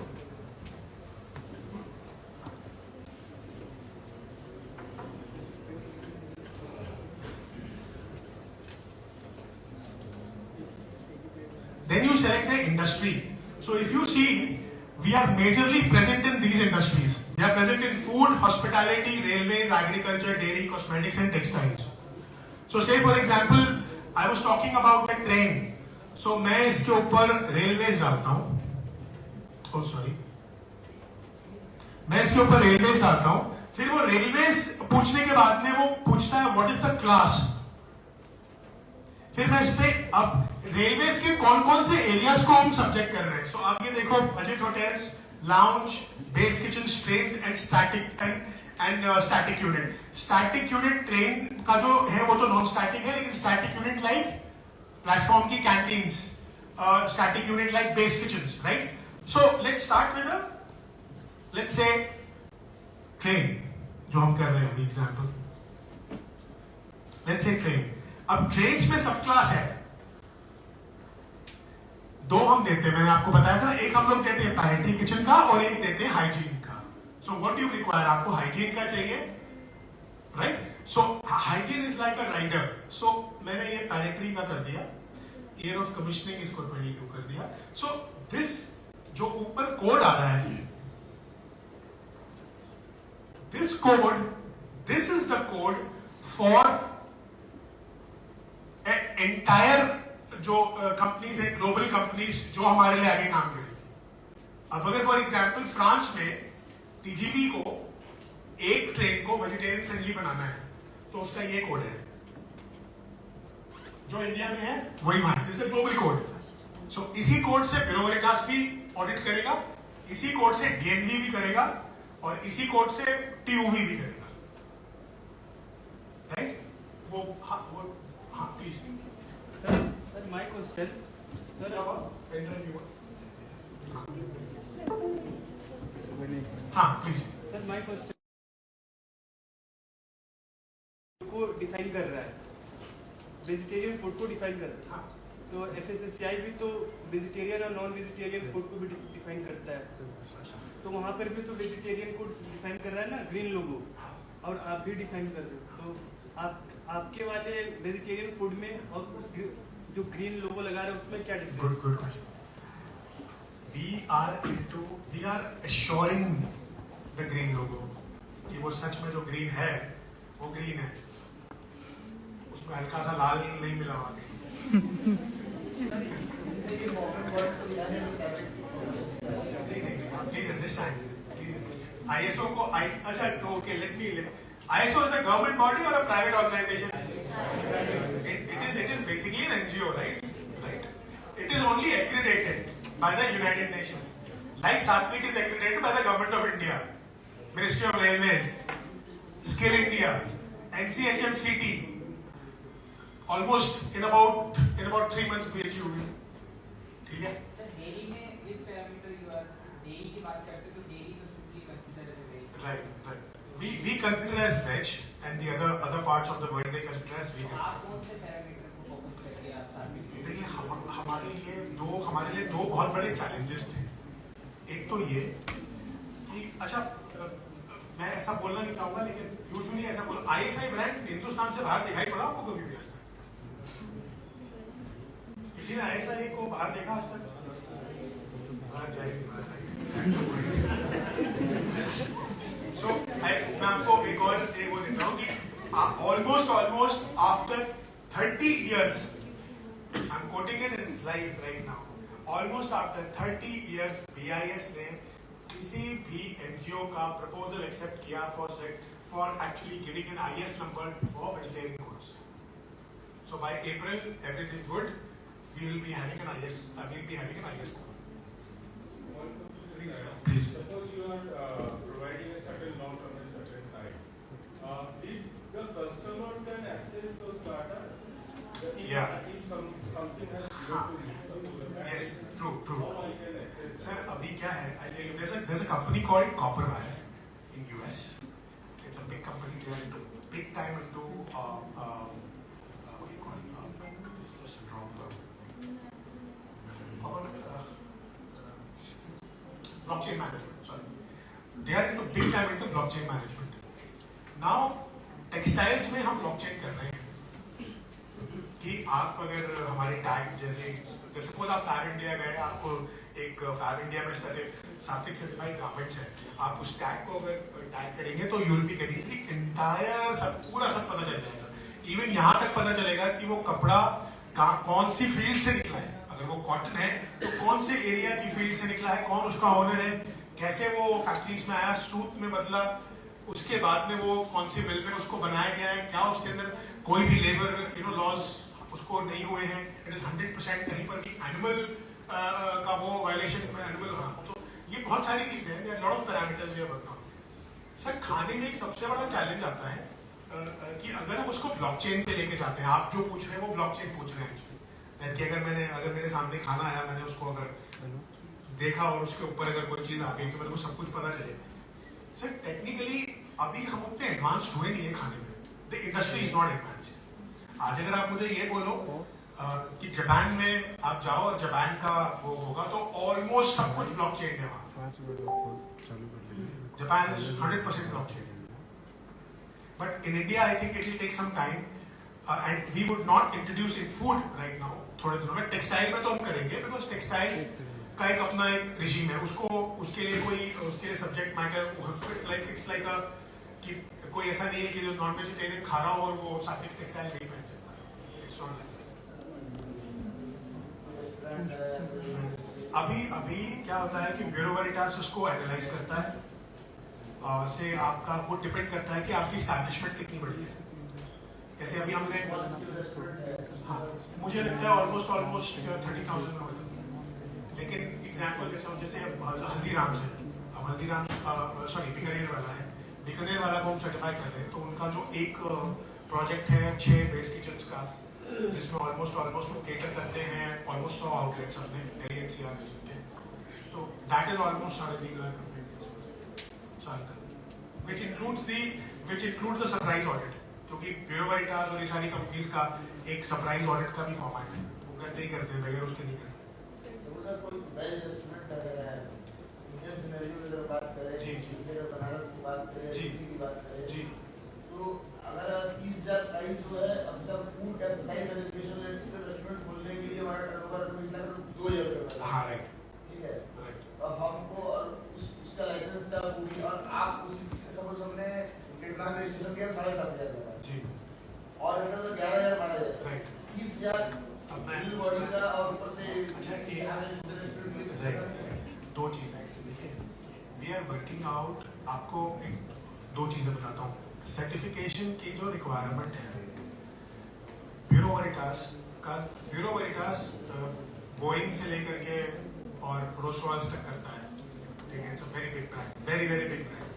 then you select the industry. So if you see, we are majorly present in these industries. We are present in food, hospitality, railways, agriculture, dairy, cosmetics and textiles. So say for example, I was talking about a train. So मैं इसके ऊपर railways डालता हूँ, oh sorry, मैं इसके ऊपर railways डालता हूँ, फिर वो railways पूछने के बाद में वो पूछता है what is the class. फिर मैं इस पे अब रेलवेज के कौन कौन से एरियाज को हम सब्जेक्ट कर रहे हैं। सो आप ये देखो, budget hotels, lounge, base kitchen, trains and static unit. Static unit train का जो है वो तो नॉन स्टैटिक है, लेकिन स्टैटिक यूनिट लाइक प्लेटफॉर्म की canteens, static unit like base kitchens, right? So let's start with let's say train जो हम कर रहे हैं अभी एग्जांपल, लेट्स से ट्रेन। अब ट्रेन्स में सब क्लास है, दो हम देते हैं, मैंने आपको बताया था ना, एक हम लोग देते हैं पैरेंट्री किचन का और एक देते हैं हाइजीन का। So what do you require, आपको हाइजीन का चाहिए, right? So hygiene is like a rider. So मैंने ये पैरेंट्री का कर दिया, ईयर ऑफ कमीशनिंग इसको 22 कर दिया। सो दिस जो ऊपर कोड आ रहा है, this code, this is the code for entire जो कंपनीज है, ग्लोबल कंपनीज जो हमारे लिए आगे काम करेंगी। अब अगर फॉर एग्जांपल फ्रांस में टीजीवी को एक ट्रेन को वेजिटेरियन फ्रेंडली बनाना है, तो उसका ये कोड है, जो इंडिया में है वही वहां, this is the global code. So इसी कोड से ब्यूरो वेरिटास भी ऑडिट करेगा, इसी कोड से डीएनवी भी करेगा और इसी कोड से टीयूवी भी करेगा, राइट? हाँ please Sir, my question, sir, हाँ प्लीज sir, my question को डिफाइन कर रहा है, वेजिटेरियन फूड को डिफाइन कर रहा है, तो एफएसएससीआई भी तो वेजिटेरियन और नॉन वेजिटेरियन फूड को भी डिफाइन करता है, तो वहाँ पर भी तो वेजिटेरियन को डिफाइन कर रहा है ना, ग्रीन लोगो, और आप भी डिफाइन कर रहे हो, तो आपके वाले वेजिटेरियन फूड में और उस जो ग्रीन लोगो लगा रहे हैं उसमें क्या difference? Good question. We are assuring the green logo कि वो सच में जो ग्रीन है वो ग्रीन है, उसमें हल्का सा लाल नहीं मिला हुआ नहीं, प्लीज अंडरस्टैंड। आईएसओ को अच्छा okay, let me ISO is a government body or a private organization? It is basically an NGO, right? Right. It is only accredited by the United Nations. Like Satvik is accredited by the Government of India, Ministry of Railways, Skill India, NCHMCT. Almost in about 3 months BHU में, ठीक है? Dairy में which parameter you are dairy की बात करते तो dairy तो should be considered as veg. Right. We consider as veg, and the other parts of the world they consider as vegan. आप कौन से पैरामीटर को फोकस करके आप टारगेट करते हैं? देखिए हमारे लिए दो बहुत बड़े चैलेंजेस थे. एक तो ये कि अच्छा मैं ऐसा बोलना नहीं चाहूंगा लेकिन यूजुअली ऐसा बोल ISI ब्रांड हिंदुस्तान से बाहर दिखाई पड़ा आपको कभी भी आज तक? किसी ने ISI को बाहर देखा आज तक? बाहर जाएगी बाहर. So मैं आपको एक वो देता हूँ कि almost after 30 years, I'm quoting it in slide right now. Almost after 30 years, BIS ने किसी भी NGO का proposal accept किया for actually giving an IS number for vegetarian goods. So by April, everything good. We will be having an IS. We'll be having an IS code. Please. Suppose you are providing a certain lot on a certain time. If the customer can access those data, if something has to be yes, true. how I can access Sir, अभी क्या है? I tell you, there's a company called Copperwire in US. It's a big company. They are into big time into what do you call it? Just a drop. Blockchain management. Sorry, they are into big time into blockchain management. Now, textiles में हम blockchain कर रहे हैं कि आप अगर हमारे tag जैसे सपोज आप फैब इंडिया गए, आपको एक फैब इंडिया में सात्विक सर्टिफाइड गारमेंट्स है, आप उस टैग को अगर टैग करेंगे तो you will be getting the entire पूरा सब पता चल जाएगा. इवन यहाँ तक पता चलेगा कि वो कपड़ा कौन सी फील्ड से निकला है. अगर वो कॉटन है तो कौन से एरिया की फील्ड से निकला है, कौन उसका ओनर है, कैसे वो फैक्ट्रीज में आया, सूत में बदला, उसके बाद में वो कौन सी मिल में उसको बनाया गया है, क्या उसके अंदर कोई भी लेबर लॉज उसको नहीं हुए हैं. इट इज 100% कहीं पर भी एनिमल का वो वायलेशन एनिमल. तो ये बहुत सारी चीजें हैं. There are lot of parameters we are working on. Sir खाने में एक सबसे बड़ा चैलेंज आता है कि अगर हम उसको ब्लॉकचेन पे लेके जाते हैं, आप जो पूछ रहे हैं वो ब्लॉकचेन पूछ रहे हैं कि अगर मेरे सामने खाना आया, मैंने उसको अगर देखा और उसके ऊपर अगर कोई चीज आ गई तो मेरे को सब कुछ पता चले. सर टेक्निकली अभी हम उतने एडवांस्ड हुए नहीं है खाने में. The industry is not advanced. आज अगर आप मुझे ये बोलो कि जापान में आप जाओ और जापान का वो होगा तो ऑलमोस्ट सब कुछ ब्लॉकचेन है वहाँ. Japan is 100% blockchain. But in India I think it will take some time and we would not introduce in food right now. थोड़े दिनों में टेक्सटाइल में तो हम करेंगे बिकॉज टेक्सटाइल का एक अपना एक रिजीम है. उसके लिए subject matter like it's like कि कोई ऐसा नहीं है कि जो नॉन वेजिटेरियन खा रहा हो और वो सात्विक टेक्सटाइल नहीं पहन सकता. It's not like that. अभी क्या होता है कि ब्यूरो वेरिटास उसको एनालाइज करता है. से आपका वो डिपेंड करता है कि आपकी एस्टैब्लिशमेंट कितनी बड़ी है. जैसे अभी हमने मुझे लगता है ऑलमोस्ट 30,000 में हो जाता है. लेकिन एग्जाम्पल देता हूँ, जैसे हल्दीराम से, अब हल्दीराम बीकानेर वाला है, बीकानेर वाला को हम सर्टिफाई कर रहे हैं. तो उनका जो एक प्रोजेक्ट है 6 बेस किचन्स का, जिसमें ऑलमोस्ट वो केटर करते हैं ऑलमोस्ट 100 आउटलेट्स अपने दिल्ली NCR रीजन के. तो दैट इज ऑलमोस्ट 3.5 लाख रुपए साल का, which includes the surprise audit. क्योंकि ब्यूरो वेरिटास और ये सारी कंपनीज का एक सरप्राइज ऑडिट का भी फॉर्मेट है. वो करते ही करते हैं, बगैर उसके नहीं करते. जी. तो अगर 30,000 प्राइस जो है, अब तक फूड का साइज सर्टिफिकेशन रेस्टोरेंट खोलने के लिए हमारा टर्नओवर तो मिलता है 2 ईयर का. हाँ राइट. ठीक है. और हमको और उसका लाइसेंस का पूरी, और आप उसी सपोज हमने ट्रेडमार्क रजिस्ट्रेशन किया 7,500 जी. और अगर 11,000 माना जाए, राइट. 30,000 अब मैं बॉडी का और ऊपर से अच्छा दो चीज़ें देखिए. We are working out. आपको एक 2 चीज़ें बताता हूँ. सर्टिफिकेशन की जो रिक्वायरमेंट है ब्यूरो वेरिटास बोइंग से लेकर के और रोल्स रॉयस तक करता है, ठीक है, it's a very big brand, very very big brand.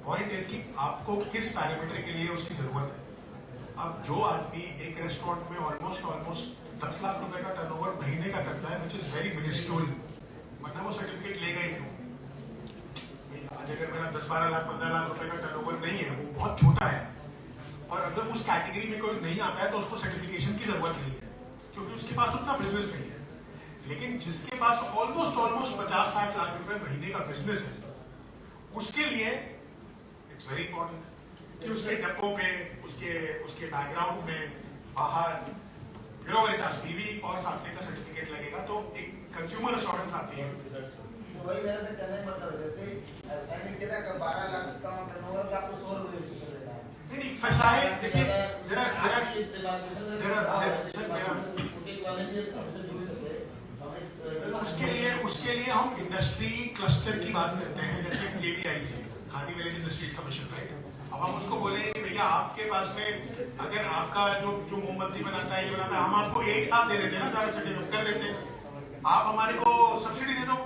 Point is कि आपको किस पैरामीटर के लिए उसकी जरूरत है। अब जो आदमी एक रेस्टोरेंट में ऑलमोस्ट 10 लाख रुपए का टर्नओवर महीने का करता है, विच इज वेरी मिनिस्क्यूल, वरना वो सर्टिफिकेट लेगा ही क्यों? आज अगर मेरा 10-12 लाख 15 लाख रुपए का टर्नओवर नहीं है, वो बहुत छोटा है, और अगर उस कैटेगरी में कोई नहीं आता है तो उसको सर्टिफिकेशन की जरूरत नहीं है, क्योंकि उसके पास उतना बिजनेस नहीं है। लेकिन जिसके पास ऑलमोस्ट 50-60 लाख रुपए महीने का बिजनेस है, उसके लिए इट्स वेरी इंपॉर्टेंट कि उसके डब्बों पे, उसके बैकग्राउंड में बाहर ब्यूरो वेरिटास बीवी और साथी का सर्टिफिकेट लगेगा, तो एक कंज्यूमर अश्योरेंस आती है। वही मेरा तो कहने का मतलब जैसे सैनिक तेरा का 12 लाख का टर्नओवर का आपको 100 रुपए रजिस्टर लेना है। नहीं फसाए, देखिए उसके लिए हम इंडस्ट्री क्लस्टर की बात करते हैं, जैसे KVIC, khadi village industries commission, right. अब हम उसको बोलेंगे कि भैया आपके पास में अगर आपका जो मोमबत्ती बनाता है, ये बनाता है, हम आपको एक साथ दे देते हैं ना, सारे सर्टिफिकेट कर देते हैं, आप हमारे को सब्सिडी दे दो,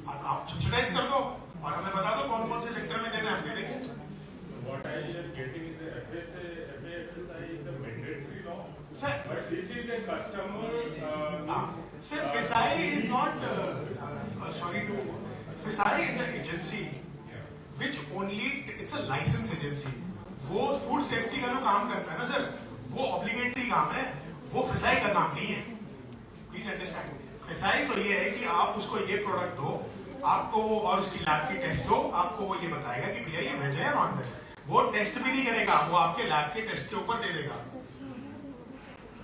आप सब्सिडाइज कर दो और हमें बता दो कौन कौन से सेक्टर में देना है, हम दे देंगे। What I am getting is the FSSI is a mandatory law, sir, but this is a customer. Sir, FSSAI is not. FSSAI is an agency which only it's a license agency. वो food safety का जो काम करता है ना sir, वो obligatory काम है, वो FSSAI का काम नहीं है। प्लीज अंडरस्टैंड, FSSAI तो ये है कि आप उसको ये प्रोडक्ट दो, आपको वो और उसकी लैब की टेस्ट दो, आपको वो ये बताएगा कि भैया ये वेज है या नॉन वेज है। वो टेस्ट भी नहीं करेगा, वो आपके लैब के टेस्ट के ऊपर दे देगा।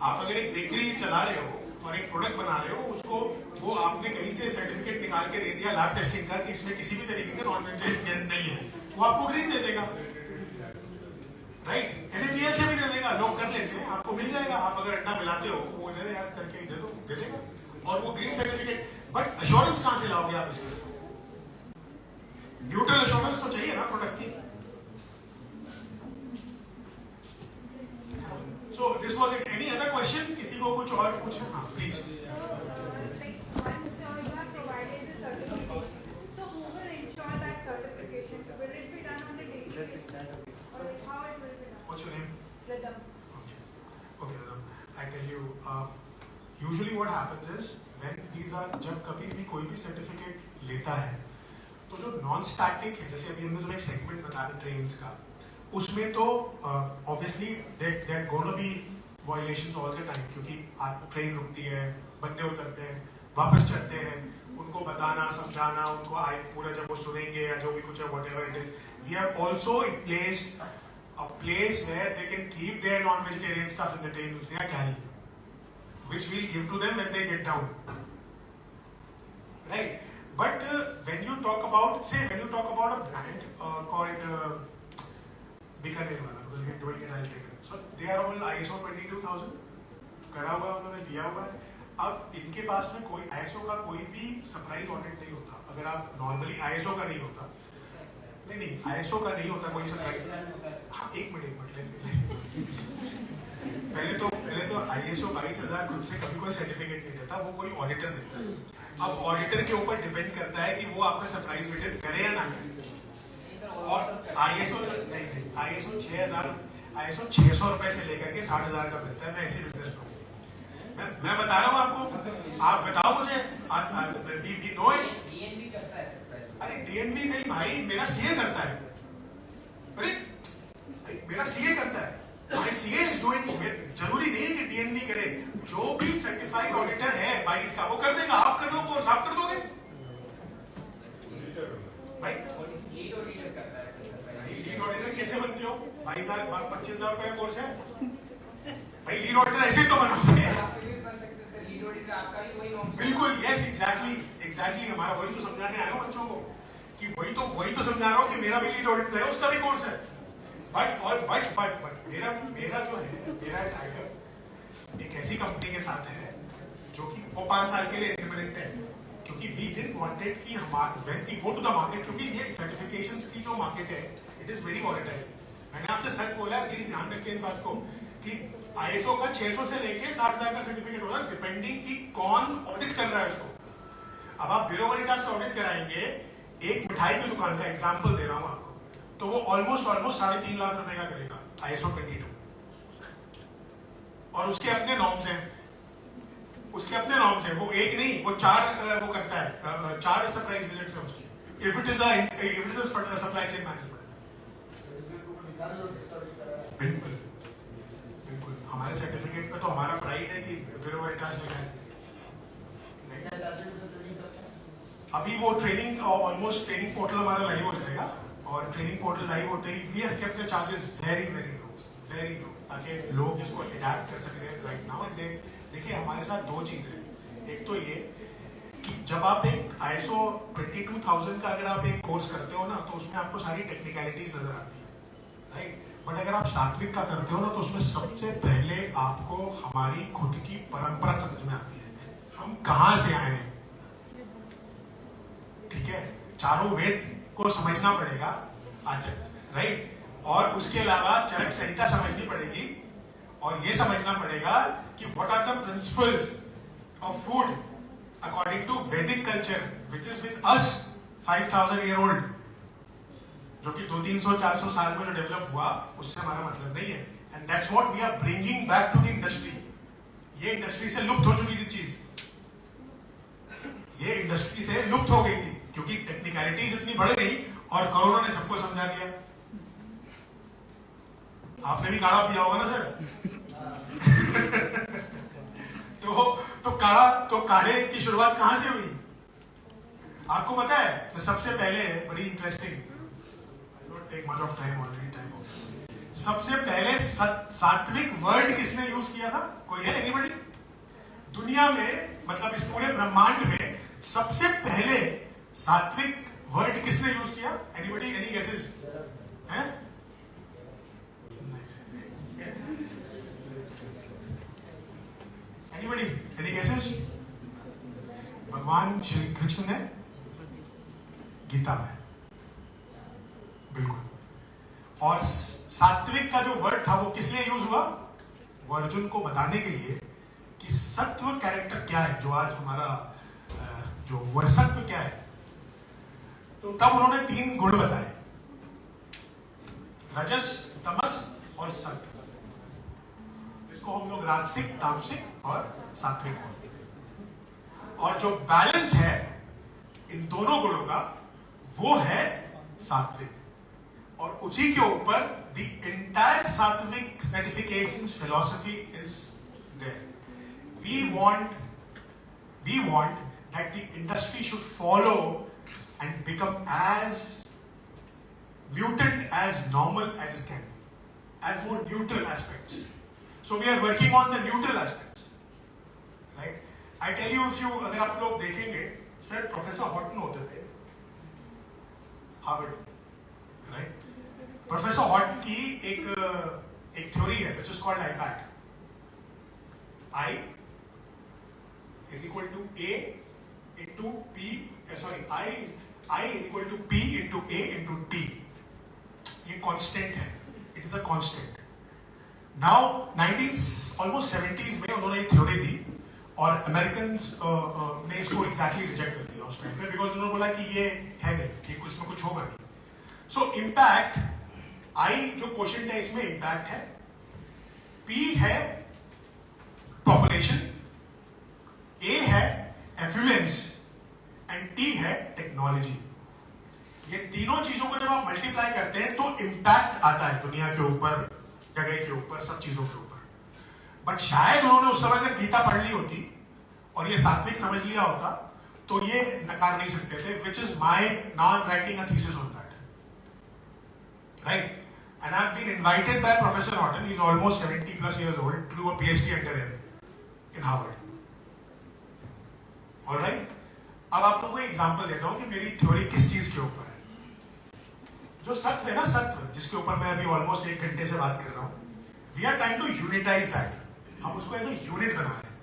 आप अगर एक बेकरी चला रहे हो और एक प्रोडक्ट बना रहे हो, उसको वो आपने कहीं से सर्टिफिकेट निकाल के दे दिया लैब टेस्टिंग का कि इसमें किसी भी तरीके का नॉन वेजिटेरियन नहीं है, वो आपको ग्रीन दे देगा, राइट। NABL से भी दे देगा, लोग कर लेते हैं, आपको मिल जाएगा। आप अगर अंडा मिलाते हो, वो दे दे यार करके दे दो, दे देगा, और वो ग्रीन सर्टिफिकेट। बट एश्योरेंस कहां से लाओगे आप इसकी? न्यूट्रल एश्योरेंस तो चाहिए ना प्रोडक्ट की। So this was it. Any other question? किसी को कुछ और पूछना? हाँ, please. What's your name? Rhythm. Okay, Rhythm. I tell you, usually what happens is when these are, जब कभी भी कोई भी सर्टिफिकेट लेता है, तो जो नॉन स्टैटिक है, जैसे अभी हमने जो एक सेगमेंट बताया ट्रेन्स का, उसमें तो obviously there gonna be violations all the time, क्योंकि ट्रेन रुकती है, बंदे उतरते हैं, वापस चढ़ते हैं, उनको बताना समझाना, उनको पूरा जब वो सुनेंगे या जो भी कुछ है whatever it is, we have also placed a place where they can keep their non-vegetarian stuff in the train if they are carrying, which we'll give to them when they get down, right? But when you talk about a brand called Bikaner wala, because we are doing it, I'll take it. So they are all ISO 22000 करा हुआ, उन्होंने लिया हुआ है। अब इनके पास में कोई ISO का कोई भी सरप्राइज ऑडिट नहीं होता। अगर आप नॉर्मली ISO का नहीं होता, नहीं ISO का नहीं होता कोई सरप्राइज। हाँ, एक मिनट पहले तो ISO 22000 खुद से कभी कोई सर्टिफिकेट नहीं देता, वो कोई ऑडिटर देता है। अब ऑडिटर के ऊपर डिपेंड करता है कि वो आपका सरप्राइज विजिट करे या ना करे। और ISO 600 रुपए से लेकर के 60,000 का मिलता है। मैं ऐसे बिजनेस में हूँ, मैं बता रहा हूँ आपको, आप बताओ मुझे। अरे DNV नहीं भाई, मेरा CA करता है। अरे मेरा CA करता है, माय CA इज डूइंग। जरूरी नहीं है कि DNV करे, जो भी सर्टिफाइड ऑडिटर है 22 का वो कर देगा। आप कर लो कोर्स, आप कर दोगे भाई। लीड ऑडिटर कैसे बनते हो? 22,000-25,000 रुपए का कोर्स है भाई। लीड ऑडिटर ऐसे ही तो बनाओगे। बिल्कुल, यस, एग्जैक्टली हमारा वही तो समझाने आया हूँ बच्चों को, कि वही तो समझा रहा हूँ कि मेरा भी लीड ऑडिटर है, उसका भी कोर्स है। बट मेरा जो है, मेरा टाइप एक ऐसी कंपनी के साथ है जो कि वो 5 साल के लिए इंडिपेंडेंट है, क्योंकि वी डिडंट वांटेड कि when we go to the market, क्योंकि ये सर्टिफिकेशंस की जो मार्केट है इट इज वेरी वॉलेटाइल। मैंने आपसे सच बोला है, प्लीज ध्यान रखिए इस बात को कि ISO का 600 से लेके 60,000 का सर्टिफिकेट होगा, डिपेंडिंग कि कौन ऑडिट कर रहा है उसको। अब आप बिलो वेरिटास से ऑडिट कराएंगे एक मिठाई की दुकान का एग्जांपल दे रहा हूं आपको, तो वो ऑलमोस्ट 3.5 लाख रुपए का करेगा ISO 22, और उसके अपने नॉर्म्स हैं, वो एक नहीं, वो 4 वो करता है, 4 सरप्राइज विजिट्स है उसकी, if it is a supply chain management. बिल्कुल बिल्कुल, हमारे सर्टिफिकेट पे तो हमारा प्राइड है कि बिलो वेरिटास लिखा है। अभी वो ट्रेनिंग ऑलमोस्ट ट्रेनिंग पोर्टल हमारा लाइव हो जाएगा, और ट्रेनिंग पोर्टल लाइव होते ही we have kept the charges very low, ताकि लोग इसको अडैप्ट कर सकें राइट नाउ। देखिए हमारे साथ 2 चीजें हैं, एक तो ये कि जब आप एक ISO 22000 का अगर आप एक कोर्स करते हो ना, तो उसमें आपको सारी टेक्निकलिटीज नजर आती है राइट, बट अगर आप सात्विक का करते हो ना, तो उसमें सबसे पहले आपको हमारी खुद की परंपरा समझ में आती है, हम कहाँ से आए हैं, ठीक है, चारों वेद को समझना पड़ेगा आचार्य राइट, और उसके अलावा चरक संहिता समझनी पड़ेगी, और ये समझना पड़ेगा कि what are the principles of food according to Vedic culture which is with us 5000 year old, जो कि 200-300-400 साल में जो डेवलप हुआ उससे हमारा मतलब नहीं है, and that's what we are bringing back to the industry. ये इंडस्ट्री से लुप्त हो चुकी थी चीज, ये इंडस्ट्री से लुप्त हो गई थी, क्योंकि टेक्निकलिटीज इतनी बढ़ गई और कोरोना ने सबको समझा दिया। आपने भी काढ़ा पिया होगा ना सर? तो काढ़े की शुरुआत कहां से हुई आपको पता है? तो सबसे पहले बड़ी interesting, I don't take much of time, already time हो गया। सबसे पहले सात्विक वर्ड किसने यूज किया था? कोई है एनीबॉडी? दुनिया में, मतलब इस पूरे ब्रह्मांड में सबसे पहले सात्विक वर्ड किसने यूज किया? एनीबॉडी, एनी गेसेस हैं? Anybody, any guesses? भगवान श्री कृष्ण ने गीता में, बिल्कुल। और सात्विक का जो वर्ड था वो किस लिए यूज हुआ? वो अर्जुन को बताने के लिए कि सत्व कैरेक्टर क्या है, जो आज हमारा जो वो सत्व क्या है। तो तब उन्होंने 3 गुण बताए, रजस, तमस और सत्व। इसको हम लोग राजसिक, तामसिक और सात्विक बोलते हैं। और जो बैलेंस है इन दोनों गुणों का वो है सात्विक। और उसी के ऊपर the entire Sattvik certification philosophy is there. We want that the industry should follow and become as mutant as normal as it can be, as more neutral aspects. So we are working on the neutral aspects, right? I tell you, अगर आप लोग देखेंगे, sir professor Horton होते थे Harvard, right? Professor Horton की एक theory है which is called IPAT. I is equal to A into P, I is equal to P into A into T. ये constant है, it is a constant. Now almost 70s में उन्होंने एक theory दी और Americans ने इसको exactly reject कर दिया उस टाइम पे, बिकॉज उन्होंने बोला कि ये है नहीं, कि इसमें कुछ होगा नहीं। सो इम्पैक्ट, I जो क्वेश्चन है इसमें इम्पैक्ट है, P है पॉपुलेशन, A है एफ्लुएंस एंड T है टेक्नोलॉजी। ये तीनों चीजों को जब आप मल्टीप्लाई करते हैं तो इम्पैक्ट आता है दुनिया के ऊपर, जगह के ऊपर, सब चीजों के ऊपर। बट शायद उन्होंने उस समय अगर गीता पढ़ ली होती और ये सात्विक समझ लिया होता तो ये नकार नहीं सकते थे, which is my non writing a thesis on that, right? And I've been invited by Professor Horton, he's almost 70+ years old, to do a PhD under him in Harvard. All right? अब आप लोगों को example देता हूं कि मेरी theory किस चीज के ऊपर है। जो सत्व है ना, सत्व जिसके ऊपर मैं अभी ऑलमोस्ट 1 घंटे से बात कर रहा हूं, we are trying to unitise that. हम उसको एज अ यूनिट बना रहे हैं।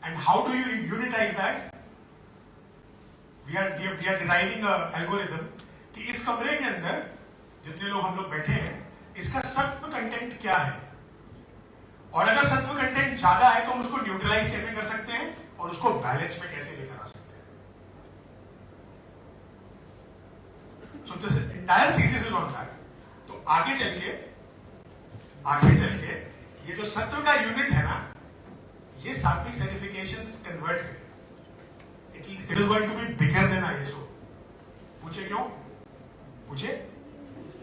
And how do you unitise that? We are deriving a algorithm कि इस कमरे के अंदर जितने लोग हम लोग बैठे हैं, इसका सत्व कंटेंट क्या है, और अगर सत्व कंटेंट ज्यादा है तो हम उसको न्यूट्रलाइज कैसे कर सकते हैं और उसको बैलेंस में कैसे लेकर आ सकते हैं. So this entire thesis is on that. तो आगे चल के ये जो सत्व का यूनिट है ना, ये सात्विक सर्टिफिकेशंस कन्वर्ट करेगा. It is going to be bigger than ISO. पूछे क्यों? पूछे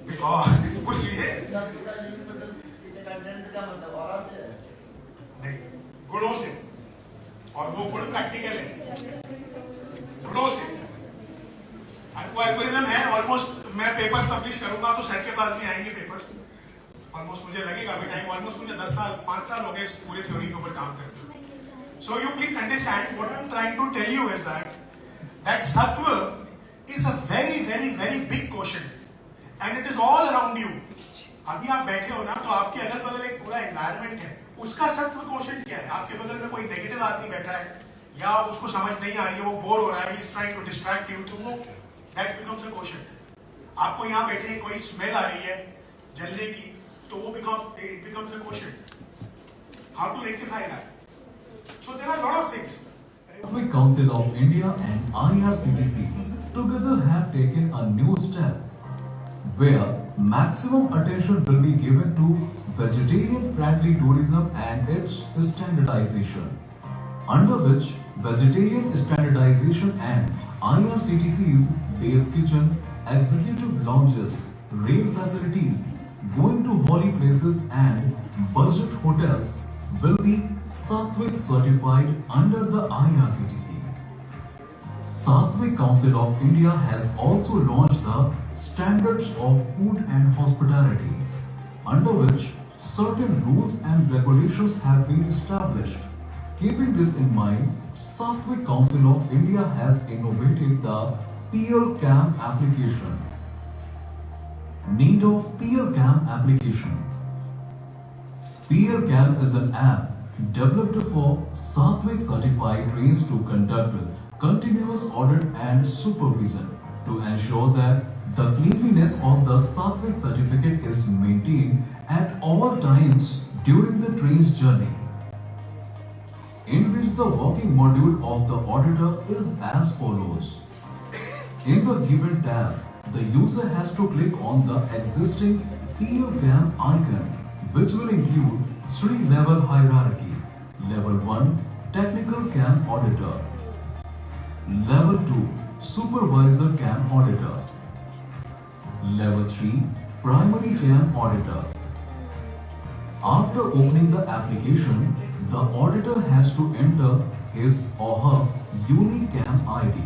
बिकॉज पूछ लीजिए. नहीं, गुणों से, और वो गुण प्रैक्टिकल है. गुणों से आपको एल्गोरिथम है. ऑलमोस्ट मैं पेपर्स पब्लिश करूंगा तो सर के पास भी आएंगे पेपर्स. ऑलमोस्ट मुझे लगेगा अभी टाइम, ऑलमोस्ट मुझे 5 साल हो गए इस पूरे थ्योरी के ऊपर काम करते हुए. So you please understand what I am trying to tell you is that sattva is a very very very big question and it is all around you. अभी आप बैठे हो ना, तो आपके अगल बगल एक पूरा एनवायरनमेंट है. उसका सत्व क्वेश्चन क्या है? आपके बगल में कोई नेगेटिव आदमी बैठा है या उसको समझ नहीं आ रही है, वो बोर हो रहा है, he is trying to distract you, तो वो दैट बिकम्स अ क्वेश्चन. आपको यहाँ बैठे कोई स्मेल आ रही है जलने की, तो वो it becomes a question. How to rectify that? So there are a lot of things. Sattvic Council of India and IRCTC together have taken a new step where maximum attention will be given to vegetarian-friendly tourism and its standardization, under which vegetarian standardization and IRCTC's base kitchen, executive lounges, rail facilities, going to holy places and budget hotels will be Sattvic certified under the IRCTC. Sattvic Council of India has also launched the Standards of Food and Hospitality, under which certain rules and regulations have been established. Keeping this in mind, Sattvic Council of India has innovated the PL-CAM application. Need of PL-CAM application. PL-CAM is an app developed for Sattvic certified trains to conduct continuous audit and supervision to ensure that the cleanliness of the Sattvic certificate is maintained at all times during the train's journey, in which the working module of the auditor is as follows. In the given tab, the user has to click on the existing PL-CAM icon, which will include 3-level hierarchy. Level 1, Technical CAM Auditor. Level 2, Supervisor CAM Auditor. Level 3, Primary CAM Auditor. After opening the application, the auditor has to enter his or her unique CAM ID.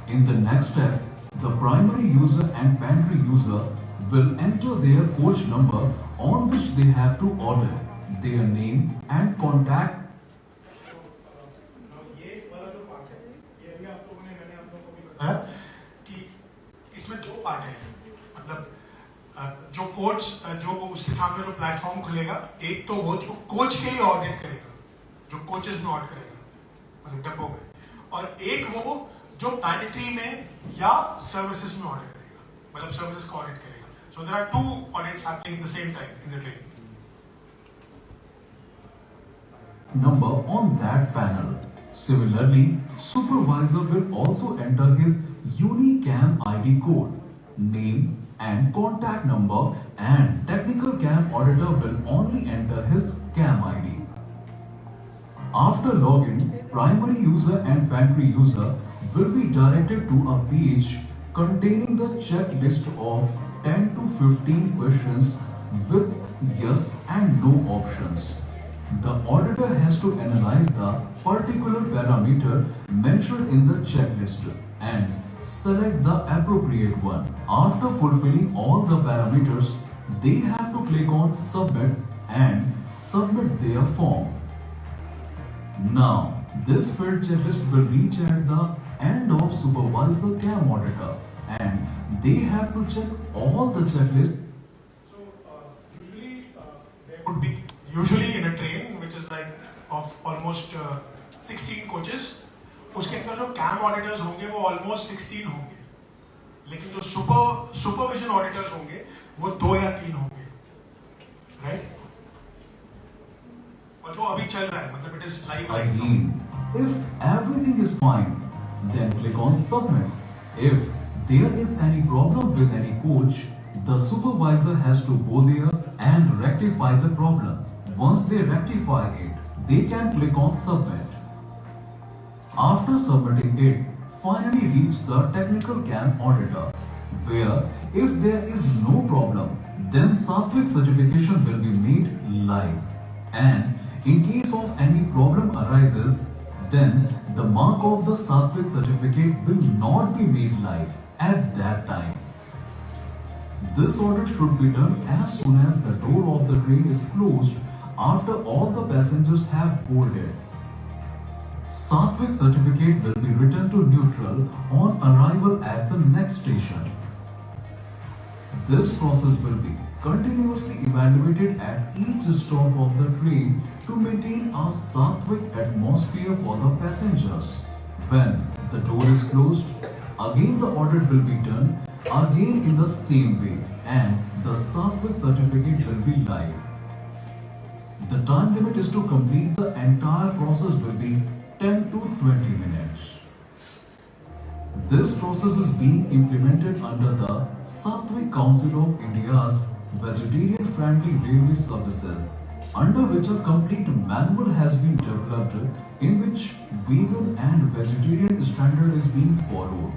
In the next step, the primary user and pantry user will enter their coach number on which they have to order, their name and contact. ये वाला जो part है, ये अभी आप लोगों ने, मैंने आप लोगों को भी बताया कि इसमें 2 पार्ट है. मतलब जो कोच, जो उसके सामने जो प्लेटफॉर्म खुलेगा, एक तो वो जो कोच के लिए ऑडिट करेगा, जो कोचेस में ऑडिट करेगा, मतलब डब्बों में, और एक वो जो पैनिट्री में या सर्विसेज में ऑडिट करेगा, मतलब सर्विसेज का ऑडिट करेगा. So there are 2 audits happening at the same time in the train. Number on that panel. Similarly, supervisor will also enter his unique CAM ID code, name and contact number, and technical CAM auditor will only enter his CAM ID. After login, primary user and pantry user will be directed to a page containing the checklist of 10 to 15 questions with yes and no options. The auditor has to analyze the particular parameter mentioned in the checklist and select the appropriate one. After fulfilling all the parameters, they have to click on submit and submit their form. Now, this field checklist will reach at the end of supervisor CAM auditor and they have to check all the checklists. So usually there would be in a train which is like of almost 16 coaches, उसके अंदर जो CAM auditors होंगे वो almost 16 होंगे, लेकिन जो supervision auditors होंगे वो 2 या 3 होंगे, राइट? और जो अभी चल रहा है, मतलब it is live. Again, if everything is fine, then click on submit. If there is any problem with any coach, the supervisor has to go there and rectify the problem. Once they rectify it, they can click on submit. After submitting it, finally reach the technical camp auditor, where if there is no problem, then Satvik certification will be made live. And in case of any problem arises, then the mark of the Satvik certificate will not be made live at that time. This audit should be done as soon as the door of the train is closed after all the passengers have boarded. Satvik certificate will be returned to neutral on arrival at the next station. This process will be continuously evaluated at each stop of the train to maintain a Satvik atmosphere for the passengers. When the door is closed, again the audit will be done again in the same way and the Satvik certificate will be live. The time limit is to complete the entire process will be 10 to 20 minutes. This process is being implemented under the Satvik Council of India's Vegetarian Friendly Railway Services, under which a complete manual has been developed in which vegan and vegetarian standard is being followed.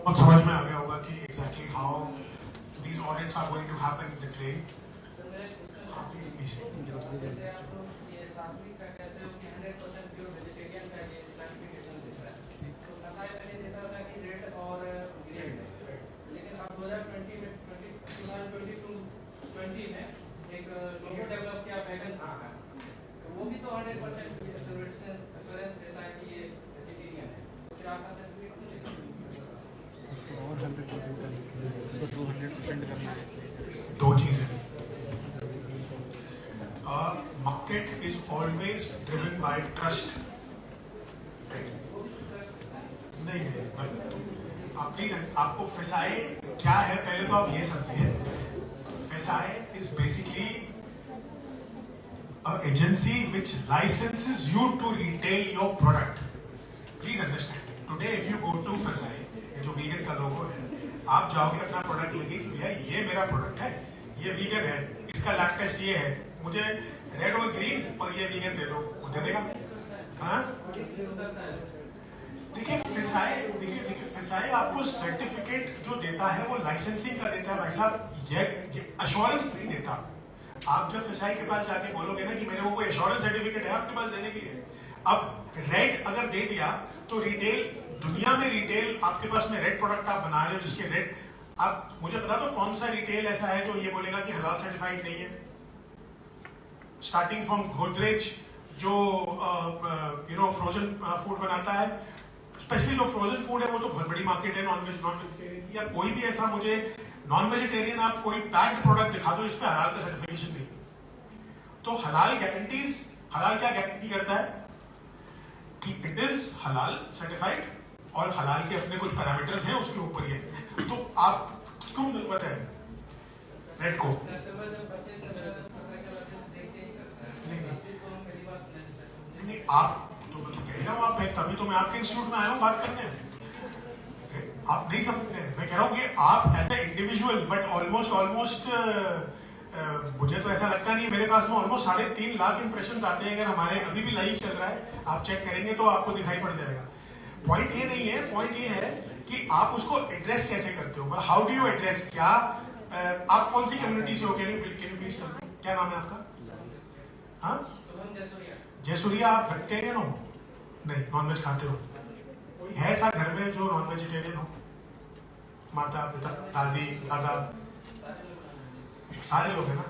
बहुत समझ में आ गया होगा कि exactly how these audits are going to happen in the train. जैसे आप लोग ये सात्विक का कहते हो कि 100% प्योर वेजिटेरियन का ये सर्टिफिकेशन देता है, तो कसाई पहले देता था कि रेड और ग्रेन, लेकिन अब 2020 में 2020 में एक लोगो डेवलप किया वैगन फूड का, तो वो भी तो 100% एश्योरेंस देता है कि ये वेजिटेरियन है, तो फिर आपका सर्टिफिकेट क्यों चाहिए? उसको और 100% करना है। दो चीजें, market is always driven by trust, right? नहीं, आप प्लीज आपको FSSAI क्या है पहले तो आप ये समझिए। FSSAI is basically an agency which licenses you to retail your product. Please understand. Today if you go to FSSAI, ये जो vegan का लोगो है, आप जाओगे अपना प्रोडक्ट लेके कि भैया ये मेरा प्रोडक्ट है, ये vegan है, इसका लैब टेस्ट ये है, मुझे रेड और ग्रीन और ये वीगन दे दो, वो दे देगा। हाँ? देखिए FSSAI आपको सर्टिफिकेट जो देता है वो लाइसेंसिंग का देता है भाई साहब, ये अश्योरेंस नहीं देता। आप जब FSSAI के पास जाके बोलोगे ना कि मेरे को कोई एश्योरेंस सर्टिफिकेट है आपके पास देने के लिए, अब रेड अगर दे दिया तो रिटेल दुनिया में रिटेल आपके पास में रेड प्रोडक्ट आप बना रहे हो जिसके रेड, आप मुझे बता दो कौन सा रिटेल ऐसा है जो ये बोलेगा कि हलाल सर्टिफाइड नहीं है। स्टार्टिंग फ्रॉम गोदरेज जो फ्रोजन फूड बनाता है, स्पेशली जो फ्रोजन फूड है वो तो बहुत बड़ी मार्केट है नॉन वेजिटेरियन, या कोई भी ऐसा मुझे नॉन वेजिटेरियन आप कोई पैक्ड प्रोडक्ट दिखा दो जिसपे हलाल का सर्टिफिकेशन नहीं है। तो हलाल गारंटीज, हलाल क्या गारंटी करता है कि इट इज हलाल सर्टिफाइड और हलाल के अपने कुछ पैरामीटर्स हैं उसके ऊपर ये, तो आप क्यों जरूरत है रेड को? नहीं, आप तो मैं कह रहा हूँ आप तभी तो मैं आपके इंस्टीट्यूट में आया हूँ बात करने, आप नहीं समझ रहे। मैं कह रहा हूँ कि आप as a individual but almost मुझे तो ऐसा लगता नहीं, मेरे पास में ऑलमोस्ट 3.5 लाख इंप्रेशंस आते हैं, अगर हमारे अभी भी लाइव चल रहा है आप चेक करेंगे तो आपको दिखाई पड़ जाएगा। पॉइंट ये नहीं है, पॉइंट ये है कि आप उसको एड्रेस कैसे करते हो, हाउ डू यू एड्रेस, क्या आप कौन सी कम्युनिटी से हो, can you please tell me, क्या नाम है आपका? हाँ, जयसूर्या। आप वेजिटेरियन हो? नहीं, नॉनवेज खाते हो? है ऐसा घर में जो नॉन वेजिटेरियन हो? माता पिता दादी दादा सारे लोग हैं ना,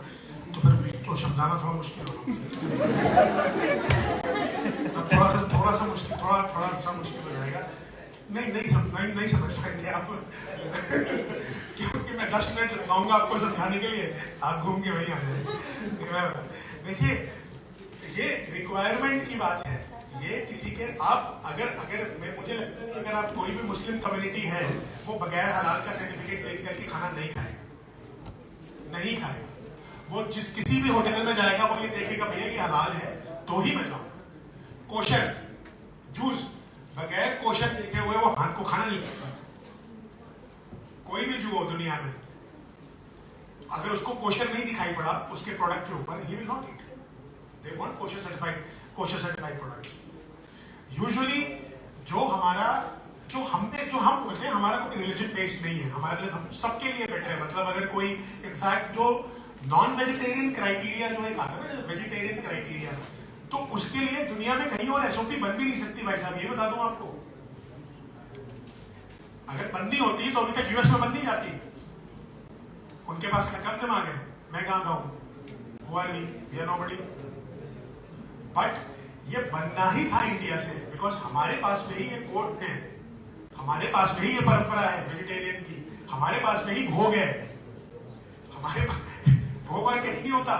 तो फिर तो शब्दाना थोड़ा मुश्किल होगा, तब थोड़ा सा मुश्किल हो जाएगा। नहीं समझ पाएंगे आप क्योंकि मैं 10 मिनट लगाऊंगा आपको समझाने के लिए, आप घूम के वहीं आ जाएंगे। देखिए ये रिक्वायरमेंट की बात है, ये किसी के आप अगर मुझे लगता है अगर आप कोई भी मुस्लिम कम्युनिटी है वो बगैर हलाल का सर्टिफिकेट देख करके खाना नहीं खाएगा। नहीं खाएगा। वो जिस किसी भी होटल में जाएगा वो ये देखेगा भैया ये हलाल है तो ही मैं जाऊंगा। कोशर जूस बगैर कोशर देखे हुए वो हाथ को खाना नहीं लगता। कोई भी जू हो दुनिया में अगर उसको कोशर नहीं दिखाई पड़ा उसके प्रोडक्ट के ऊपर, he will not eat. They want kosher certified products. Usually जो हम बोलते हैं हमारा कोई रिलीजन बेस्ड नहीं है, हमारे लिए हम सबके लिए बेटर है। मतलब अगर कोई इनफैक्ट जो नॉन वेजिटेरियन क्राइटेरिया जो एक आता है ना वेजिटेरियन क्राइटेरिया, तो उसके लिए दुनिया में कहीं और एसओपी बन भी नहीं सकती भाई साहब, ये बता दूं आपको। अगर बननी होती तो अभी तक यूएस में बन नहीं जाती। उनके पास कम दिमाग है, मैं कहां का हूं, हुआ नहीं, ये नोबडी। बट ये बनना ही था इंडिया से, बिकॉज हमारे पास में ही ये कोर्ट है, हमारे पास में ही ये परंपरा है वेजिटेरियन की, हमारे पास में ही भोग है। हमारे पास भोग और नहीं होता,